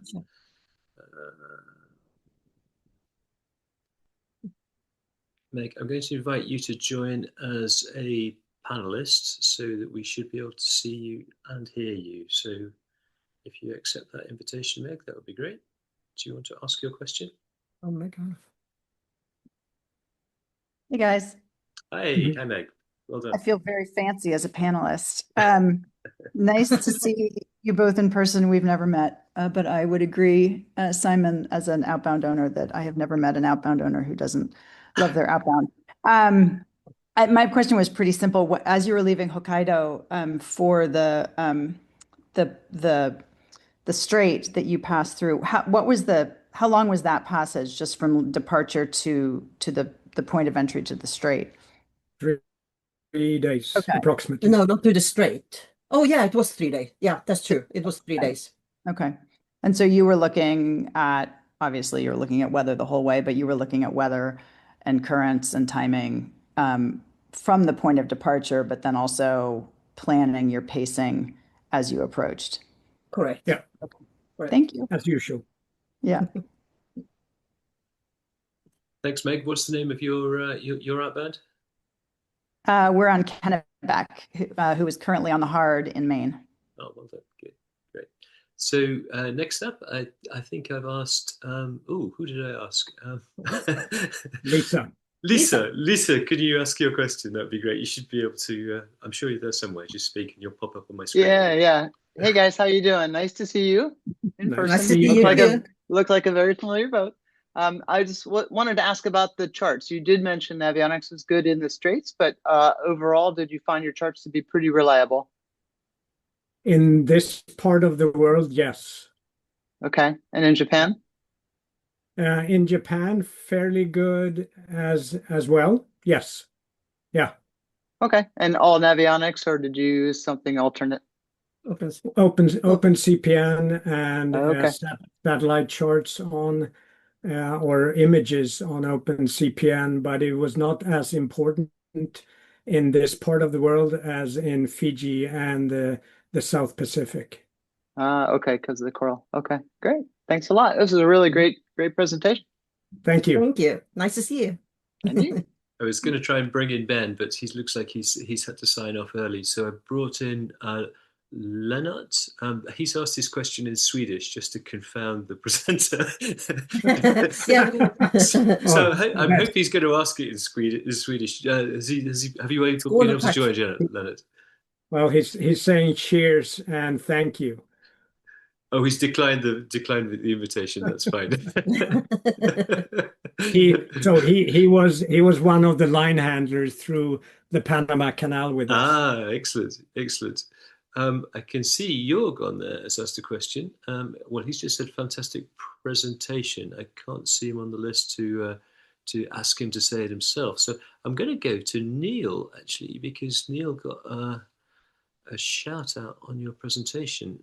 S1: Meg, I'm going to invite you to join as a panelist so that we should be able to see you and hear you. So if you accept that invitation, Meg, that would be great. Do you want to ask your question?
S2: Oh my God.
S5: Hey guys.
S1: Hi, hi Meg. Well done.
S5: I feel very fancy as a panelist. Nice to see you both in person. We've never met, but I would agree, Simon, as an outbound owner, that I have never met an outbound owner who doesn't love their outbound. My question was pretty simple. As you were leaving Hokkaido for the strait that you passed through, how long was that passage just from departure to the point of entry to the strait?
S3: 3 days,
S5: Okay.
S3: approximately.
S2: No, not to the strait. Oh yeah, it was 3 days. Yeah, that's true. It was 3 days.
S5: Okay. And so you were looking at, obviously you're looking at weather the whole way, but you were looking at weather and currents and timing from the point of departure, but then also planning your pacing as you approached.
S2: Correct.
S3: Yeah.
S2: Okay. Correct.
S5: Thank you.
S3: As usual.
S5: Yeah.
S1: Thanks, Meg. What's the name of your outbound?
S5: We're on Kennebec, who is currently on the Hard in Maine.
S1: Oh, well done. Good. Great. So next up, I think I've asked, who did I ask?
S3: Lisa.
S1: Lisa, could you ask your question? That'd be great. You should be able to, I'm sure you're there somewhere. Just speak and you'll pop up on my screen.
S6: Yeah. Hey guys, how you doing? Nice to see you in person.
S2: Nice to see you.
S6: Look like a very familiar boat. I just wanted to ask about the charts. You did mention avionics was good in the Straits, but overall, did you find your charts to be pretty reliable?
S3: In this part of the world, yes.
S6: Okay. And in Japan?
S3: In Japan, fairly good as well. Yes. Yeah.
S6: Okay. And all avionics, or did you use something alternate?
S3: Open CPN and
S6: Okay.
S3: satellite charts on or images on Open CPN, but it was not as important in this part of the world as in Fiji and the South Pacific.
S6: Okay, because of the coral. Okay, great. Thanks a lot. This is a really great presentation.
S3: Thank you.
S2: Thank you. Nice to see you.
S6: And you.
S1: I was going to try and bring in Ben, but he looks like he's had to sign off early. So I brought in Lennart. He's asked this question in Swedish just to confound the presenter.
S2: Yeah.
S1: So I hope he's going to ask it in Swedish. Have you been able to join, Lennart?
S3: Well, he's saying cheers and thank you.
S1: Oh, he's declined the invitation. That's fine.
S3: he was one of the line handlers through the Panama Canal with us.
S1: Ah, excellent. I can see Jorg on there has asked a question. Well, he's just said fantastic presentation. I can't see him on the list to ask him to say it himself. So I'm going to go to Neil actually, because Neil got a shout out on your presentation.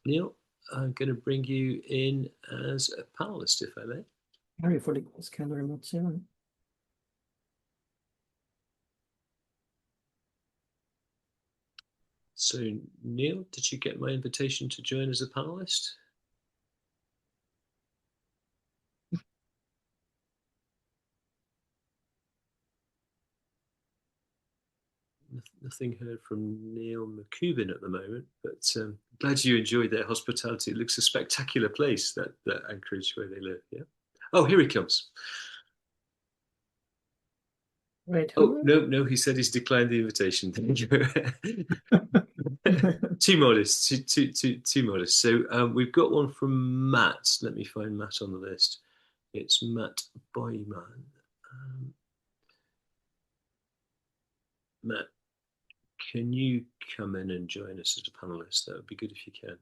S1: Neil, I'm going to bring you in as a panelist, if I may.
S2: Harry for the scanner remote 7.
S1: So, Neil, did you get my invitation to join as a panelist? Nothing heard from Neil McCubin at the moment, but glad you enjoyed their hospitality. It looks a spectacular place, that Anchorage where they live. Yeah. Oh, here he comes.
S2: Right.
S1: Oh, no, he said he's declined the invitation. Thank you. Too modest. Too modest. So we've got one from Matt. Let me find Matt on the list. It's Matt Boyman. Matt, can you come in and join us as a panelist? That would be good if you can.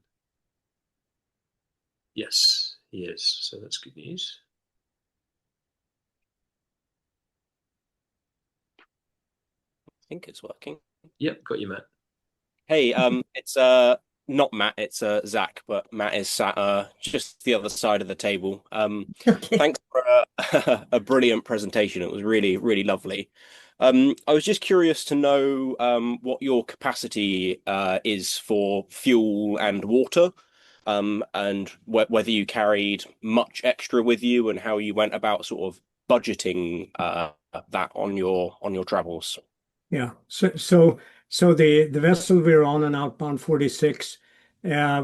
S1: Yes, he is. So that's good news.
S7: I think it's working.
S1: Yep, got you, Matt.
S7: Hey, it's not Matt, it's Zach, but Matt is sat just the other side of the table.
S2: Okay.
S7: Thanks for a brilliant presentation. It was really, really lovely. I was just curious to know what your capacity is for fuel and water, and whether you carried much extra with you and how you went about sort of budgeting that on your travels.
S3: Yeah. So the vessel we're on an Outbound 46,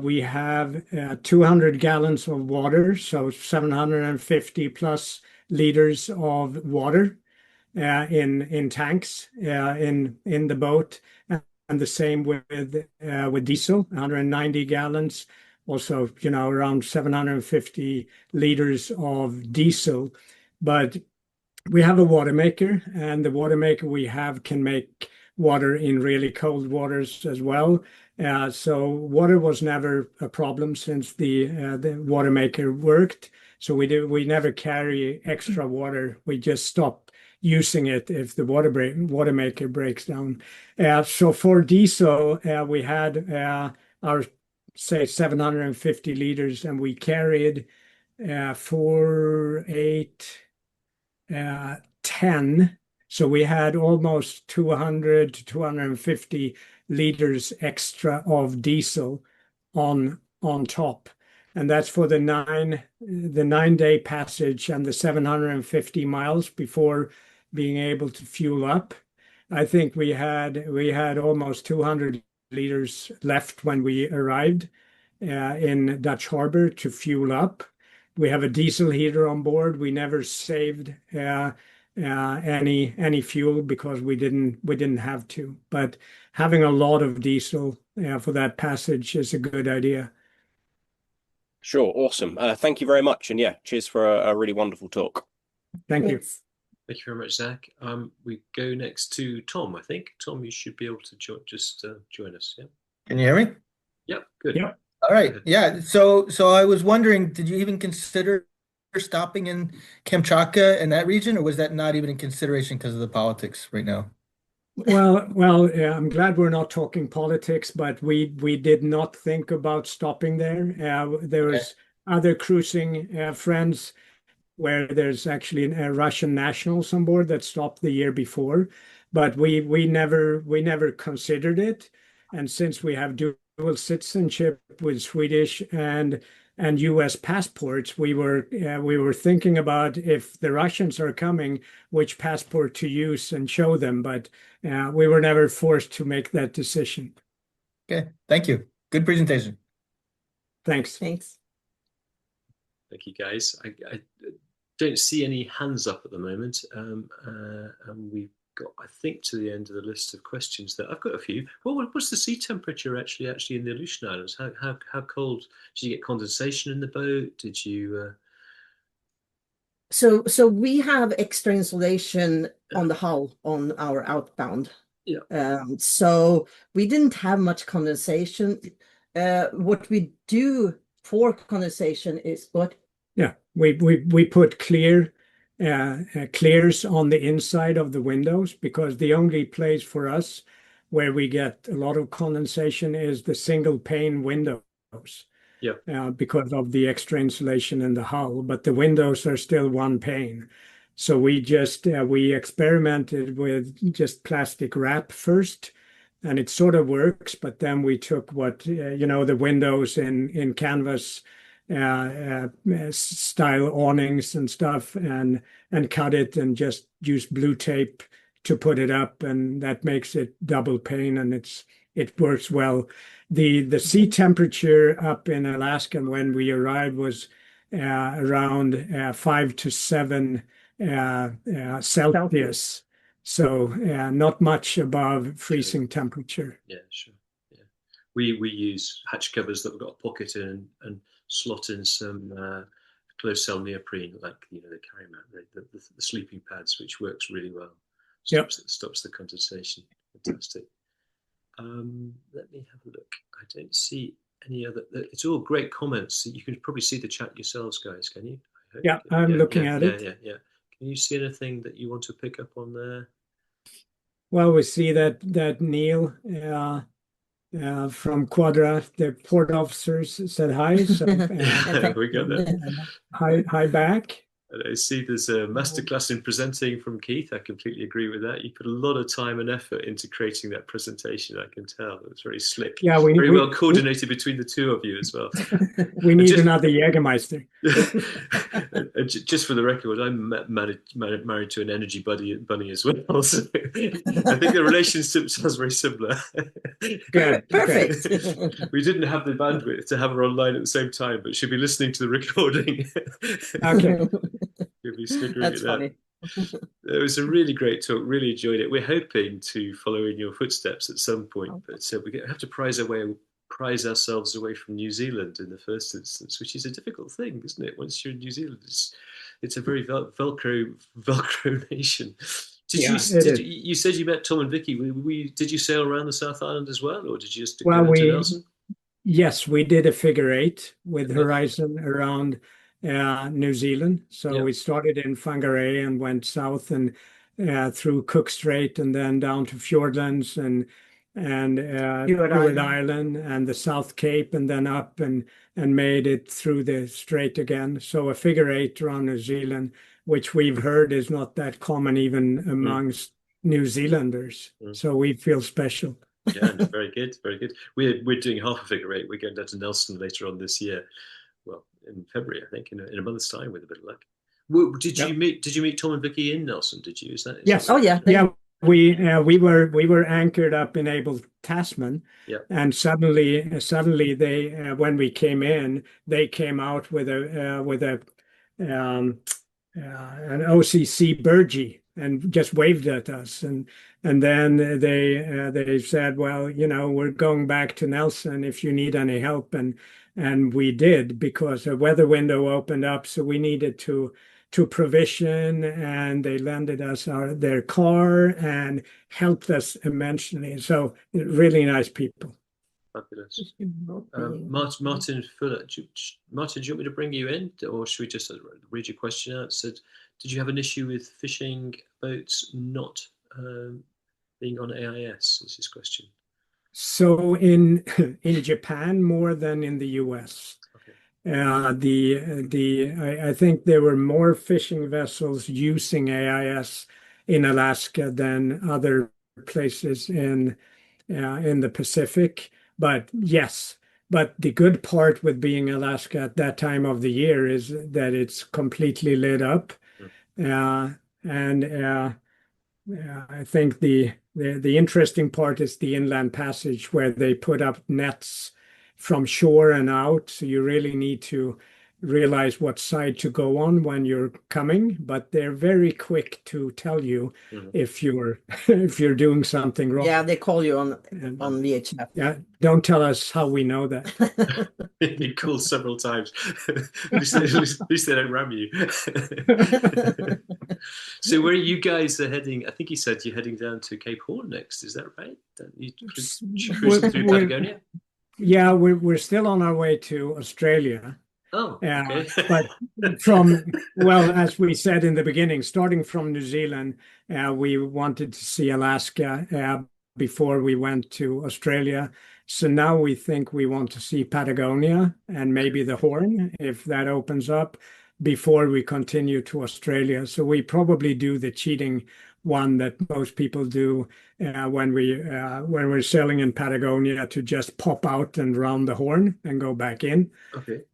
S3: we have 200 gallons of water, so 750 plus liters of water in tanks in the boat, and the same with diesel, 190 gallons, also around 750 liters of diesel. But we have a water maker, and the water maker we have can make water in really cold waters as well. So water was never a problem since the water maker worked. So we never carry extra water. We just stop using it if the water maker breaks down. So for diesel, we had our say 750 liters, and we carried 4, 8. 10. So we had almost 200 to 250 liters extra of diesel on top. And that's for the 9-day passage and the 750 miles before being able to fuel up. I think we had almost 200 liters left when we arrived in Dutch Harbor to fuel up. We have a diesel heater on board. We never saved any fuel because we didn't have to. But having a lot of diesel for that passage is a good idea.
S7: Sure, awesome. Thank you very much, and yeah, cheers for a really wonderful talk.
S3: Thank you.
S1: Thank you very much, Zach. We go next to Tom, I think. Tom, you should be able to join us. Yeah.
S8: Can you hear me?
S1: Yep, good.
S3: Yep.
S8: All right. Yeah. So I was wondering, did you even consider stopping in Kamchatka in that region, or was that not even in consideration because of the politics right now?
S3: Well, I'm glad we're not talking politics, but we did not think about stopping there. There was other cruising friends where there's actually Russian nationals on board that stopped the year before, but we never considered it. And since we have dual citizenship with Swedish and U.S. passports, we were thinking about if the Russians are coming, which passport to use and show them, but we were never forced to make that decision.
S8: Okay, thank you. Good presentation.
S3: Thanks.
S2: Thanks.
S1: Thank you, guys. I don't see any hands up at the moment, and we've got, I think, to the end of the list of questions there. I've got a few. Well, what's the sea temperature actually in the Aleutian Islands? How cold? Did you get condensation in the boat? Did you?
S2: So we have extra insulation on the hull on our Outbound.
S1: Yeah.
S2: So we didn't have much condensation. What we do for condensation is what?
S3: Yeah, we put clears on the inside of the windows, because the only place for us where we get a lot of condensation is the single pane windows. Yeah. Because of the extra insulation in the hull, but the windows are still one pane. So we experimented with just plastic wrap first, and it sort of works. But then we took the windows in canvas style awnings and stuff, and cut it and just use blue tape to put it up, and that makes it double pane, and it works well. The sea temperature up in Alaska when we arrived was around 5 to 7 Celsius. So not much above freezing temperature.
S1: Yeah, sure. Yeah, we use hatch covers that we've got a pocket in and slot in some closed cell neoprene, like the carry mat, the sleeping pads, which works really well. Stops the condensation. Fantastic. Let me have a look. I don't see any other? It's all great comments. You can probably see the chat yourselves, guys. Can you?
S3: Yeah, I'm looking at it.
S1: Yeah. Can you see anything that you want to pick up on there?
S3: Well, we see that Neil from Quadra, the port officers, said hi. So
S1: we got that.
S3: Hi back.
S1: And I see there's a masterclass in presenting from Keith. I completely agree with that. You put a lot of time and effort into creating that presentation. I can tell it was very slick.
S3: Yeah,
S1: very well coordinated between the two of you as well.
S3: We need another Jägermeister.
S1: Just for the record, I'm married to an energy bunny as well. So I think the relationship sounds very similar.
S3: Good.
S2: Perfect.
S1: We didn't have the bandwidth to have her online at the same time, but she'll be listening to the recording.
S3: Okay.
S1: You'll be snickering
S2: That's
S1: at
S2: funny.
S1: that. It was a really great talk. Really enjoyed it. We're hoping to follow in your footsteps at some point, but we have to prize ourselves away from New Zealand in the first instance, which is a difficult thing, isn't it? Once you're in New Zealand, it's a very Velcro nation. You said you met Tom and Vicky. Did you sail around the South Island as well, or did you just go to Nelson?
S3: Yes, we did a figure eight with Horizon around New Zealand. So we started in Whangarei and went south and through Cook Strait and then down to Fiordlands and Hewitt Island and the South Cape and then up and made it through the strait again. So a figure eight around New Zealand, which we've heard is not that common even amongst New Zealanders. So we feel special.
S1: Yeah, very good, very good. We're doing half a figure eight. We're going down to Nelson later on this year. Well, in February, I think, in a month's time, with a bit of luck. Did you meet Tom and Vicky in Nelson? Did you? Is
S3: yes.
S1: That
S3: yeah. We were anchored up in Abel Tasman, and suddenly they when we came in, they came out with an OCC Burgee and just waved at us, and then they said, well, we're going back to Nelson if you need any help, and we did, because a weather window opened up, so we needed to provision, and they lended us their car and helped us immensely. So really nice people.
S1: Fabulous. Martin Fuller. Martin, do you want me to bring you in, or should we just read your question out? It said, did you have an issue with fishing boats not being on AIS? Is his question.
S3: So in Japan more than in the US. I think there were more fishing vessels using AIS in Alaska than other places in the Pacific. But yes, but the good part with being Alaska at that time of the year is that it's completely lit up, and I think the interesting part is the inland passage, where they put up nets from shore and out, so you really need to realize what side to go on when you're coming, but they're very quick to tell you if you're doing something wrong.
S2: Yeah, they call you on VHF.
S3: Yeah, don't tell us how we know that.
S1: You've been called several times. At least they don't ram you. So where are you guys heading? I think you said you're heading down to Cape Horn next. Is that right? You cruising through Patagonia?
S3: Yeah, we're still on our way to Australia.
S1: Oh, okay.
S3: But as we said in the beginning, starting from New Zealand, we wanted to see Alaska before we went to Australia. So now we think we want to see Patagonia and maybe the Horn, if that opens up, before we continue to Australia. So we probably do the cheating one that most people do when we're sailing in Patagonia, to just pop out and round the Horn and go back in,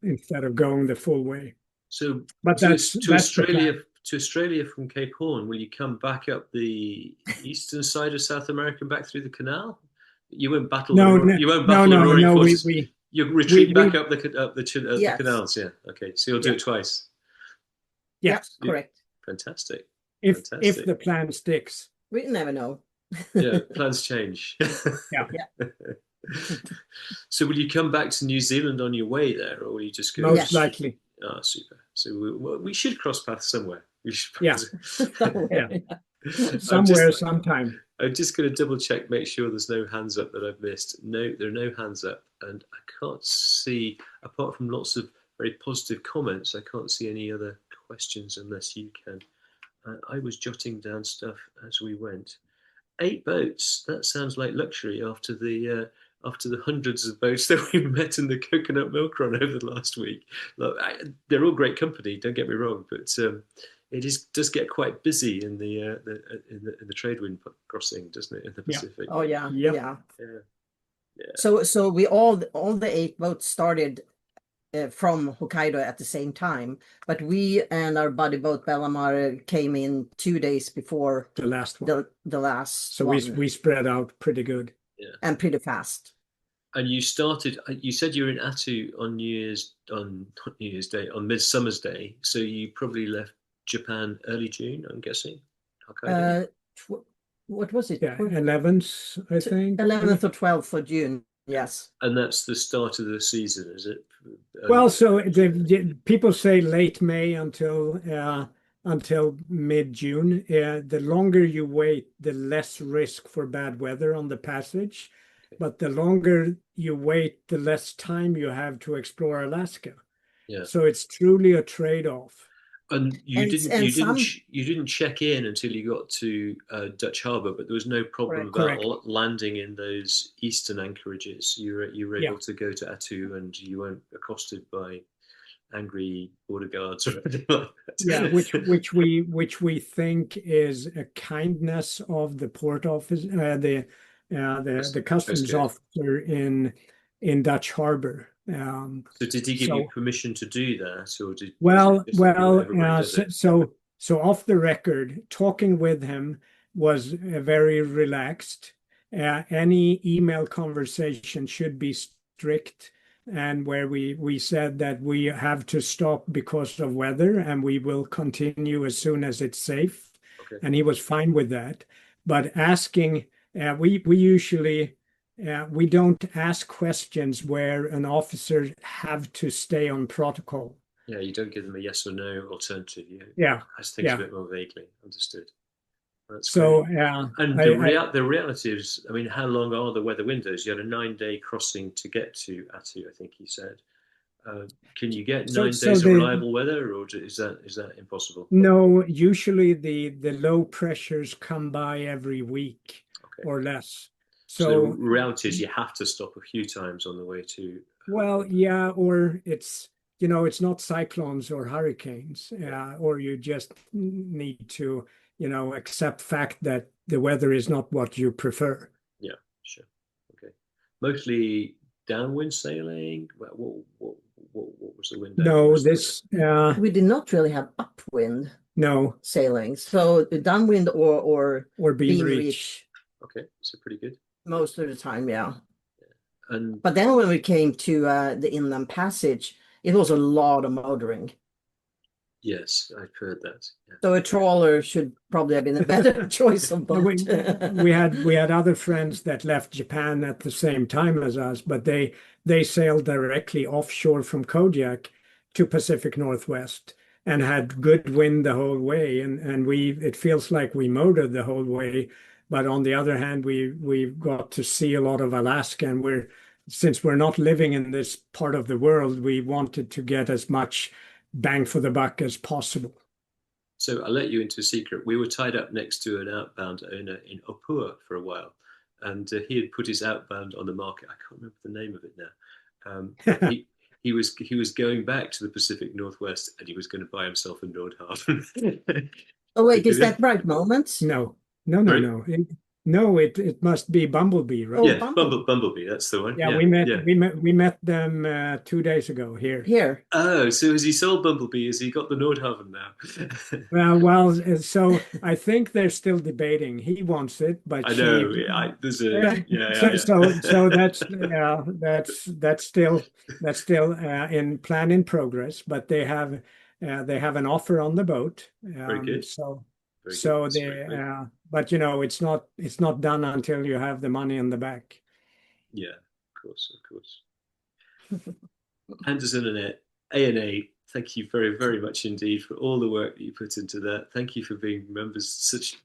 S3: instead of going the full way.
S1: So,
S3: but that's
S1: Australia. To Australia from Cape Horn, will you come back up the eastern side of South America and back through the canal? You won't battle. You won't battle the roaring forces. You retreat back up the canals. Yeah. Okay. So you'll do it twice.
S3: Yes,
S2: correct.
S1: Fantastic.
S3: If the plan sticks.
S2: We never know.
S1: Yeah, plans change.
S3: Yeah.
S1: So will you come back to New Zealand on your way there, or will you just go?
S3: Most likely.
S1: Oh, super. So we should cross paths somewhere. We should.
S3: Yeah. Somewhere, sometime.
S1: I'm just going to double check, make sure there's no hands up that I've missed. No, there are no hands up, and I can't see, apart from lots of very positive comments, I can't see any other questions unless you can. I was jotting down stuff as we went. 8 boats. That sounds like luxury after the hundreds of boats that we met in the coconut milk run over the last week. Look, they're all great company. Don't get me wrong, but does get quite busy in the trade wind crossing, doesn't it, in the Pacific?
S2: Oh yeah,
S3: Yep.
S2: yeah.
S1: Yeah.
S2: So we all the 8 boats started from Hokkaido at the same time, but we and our buddy boat Bellamar came in 2 days before
S3: The last one.
S2: the last
S3: So
S2: one,
S3: we spread out pretty good.
S1: Yeah.
S2: and pretty fast.
S1: And you started. You said you were in Attu on not New Year's Day, on Midsummer's Day. So you probably left Japan early June, I'm guessing. Hokkaido.
S2: What was it?
S3: Yeah, 11th, I think.
S2: 11th or 12th of June. Yes.
S1: And that's the start of the season, is it?
S3: Well, so people say late May until mid-June. The longer you wait, the less risk for bad weather on the passage.
S1: Okay.
S3: But the longer you wait, the less time you have to explore Alaska.
S1: Yeah.
S3: So it's truly a trade-off.
S1: And you
S2: And-
S1: didn't
S2: and
S1: you
S2: some-
S1: didn't you didn't check in until you got to Dutch Harbour, but there was no problem
S2: Correct.
S1: about landing in those eastern anchorages. You were
S3: Yeah.
S1: able to go to Attu, and you weren't accosted by angry border guards or anything like that.
S3: Yeah, which we think is a kindness of the port office, the customs
S1: good.
S3: officer in Dutch Harbour.
S1: So did he give you
S3: So-
S1: permission to do that, or did
S3: Well,
S1: was it just everybody does it?
S3: so off the record, talking with him was very relaxed. Any email conversation should be strict, and where we said that we have to stop because of weather, and we will continue as soon as it's safe.
S1: Okay.
S3: And he was fine with that. But asking, we usually. We don't ask questions where an officer have to stay on protocol.
S1: Yeah, you don't give them a yes or no alternative. You
S3: Yeah,
S1: ask things
S3: yeah.
S1: a bit more vaguely. Understood. That's
S3: So
S1: great. And the reality is, I mean, how long are the weather windows? You had a 9-day crossing to get to Attu, I think you said. Can you get 9 days of reliable weather, or is that impossible?
S3: No, usually the low pressures come by every week or less.
S1: So the reality is you have to stop a few times on the way to.
S3: Well, yeah, or it's not cyclones or hurricanes, or you just need to accept fact that the weather is not what you prefer.
S1: Yeah, sure. Okay. Mostly downwind sailing. What was the wind?
S3: No,
S2: We did not really have upwind
S3: no
S2: sailing. So downwind or
S3: beam
S2: beam
S3: reach.
S2: reach
S1: Okay, so pretty good.
S2: most of the time, yeah.
S1: And
S2: But then when we came to the inland passage, it was a lot of motoring.
S1: yes, I've heard that. Yeah.
S2: So a trawler should probably have been a better choice of boat.
S3: we had other friends that left Japan at the same time as us, but they sailed directly offshore from Kodiak to Pacific Northwest and had good wind the whole way, and it feels like we motored the whole way. But on the other hand, we got to see a lot of Alaska, and since we're not living in this part of the world, we wanted to get as much bang for the buck as possible.
S1: So I'll let you into a secret. We were tied up next to an outbound owner in Opua for a while, and he had put his outbound on the market. I can't remember the name of it now. He was going back to the Pacific Northwest, and he was going to buy himself a Nordhaven.
S2: Oh wait, is that Bright Moments?
S3: No.
S1: Right.
S3: No, it must be Bumblebee, right?
S2: Oh,
S1: Yeah,
S2: Bumblebee.
S1: Bumblebee. That's the one.
S3: Yeah,
S1: Yeah,
S3: we met them 2 days ago here.
S2: Here.
S1: Oh, so has he sold Bumblebee? Has he got the Nordhaven now?
S3: Well, so I think they're still debating. He wants it, but
S1: I know. There's a
S3: So that's still in plan in progress. But they have an offer on the boat.
S1: Very good.
S3: So but it's not done until you have the money in the bank.
S1: Yeah, of course. Anders and Annette, A&A, thank you very, very much indeed for all the work that you put into that. Thank you for being members, such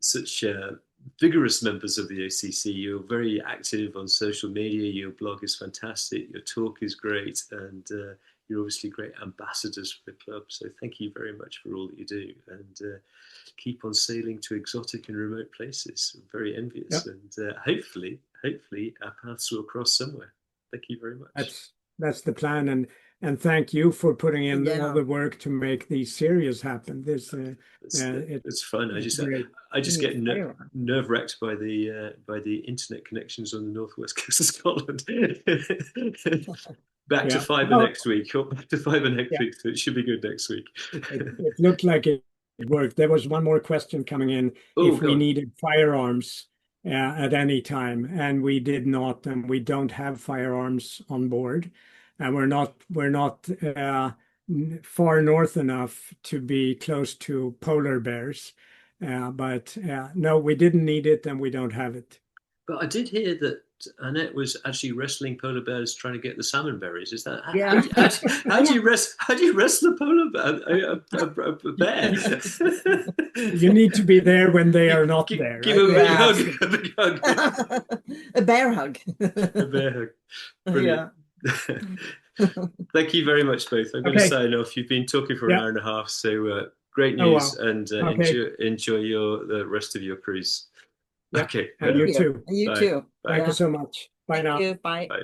S1: such vigorous members of the OCC. You're very active on social media. Your blog is fantastic. Your talk is great, and you're obviously great ambassadors for the club. So thank you very much for all that you do, and keep on sailing to exotic and remote places. I'm very envious, and hopefully our paths will cross somewhere. Thank you very much.
S3: That's the plan, and thank you for putting in all the work to make these series happen.
S1: It's fun. I just get nerve-wracked by the internet connections on the northwest coast of Scotland. Back to fibre next week. Back to fibre next week. So it should be good next week.
S3: It looked like it worked. There was one more question coming in. If we needed firearms at any time, and we did not, and we don't have firearms on board, and we're not far north enough to be close to polar bears, but no, we didn't need it, and we don't have it.
S1: But I did hear that Annette was actually wrestling polar bears trying to get the salmon berries. Is that how do you wrestle a polar bear? A bear?
S3: You need to be there when they are not there.
S1: Give a big hug. A big hug.
S2: A bear hug.
S1: A bear hug. Brilliant. Thank you very much, both. I'm going to sign off. You've been talking for an hour and a half, so great news, and enjoy the rest of your cruise.
S3: Okay. And you too.
S2: You too.
S3: Thank you so much. Bye now.
S2: Bye.
S1: Bye.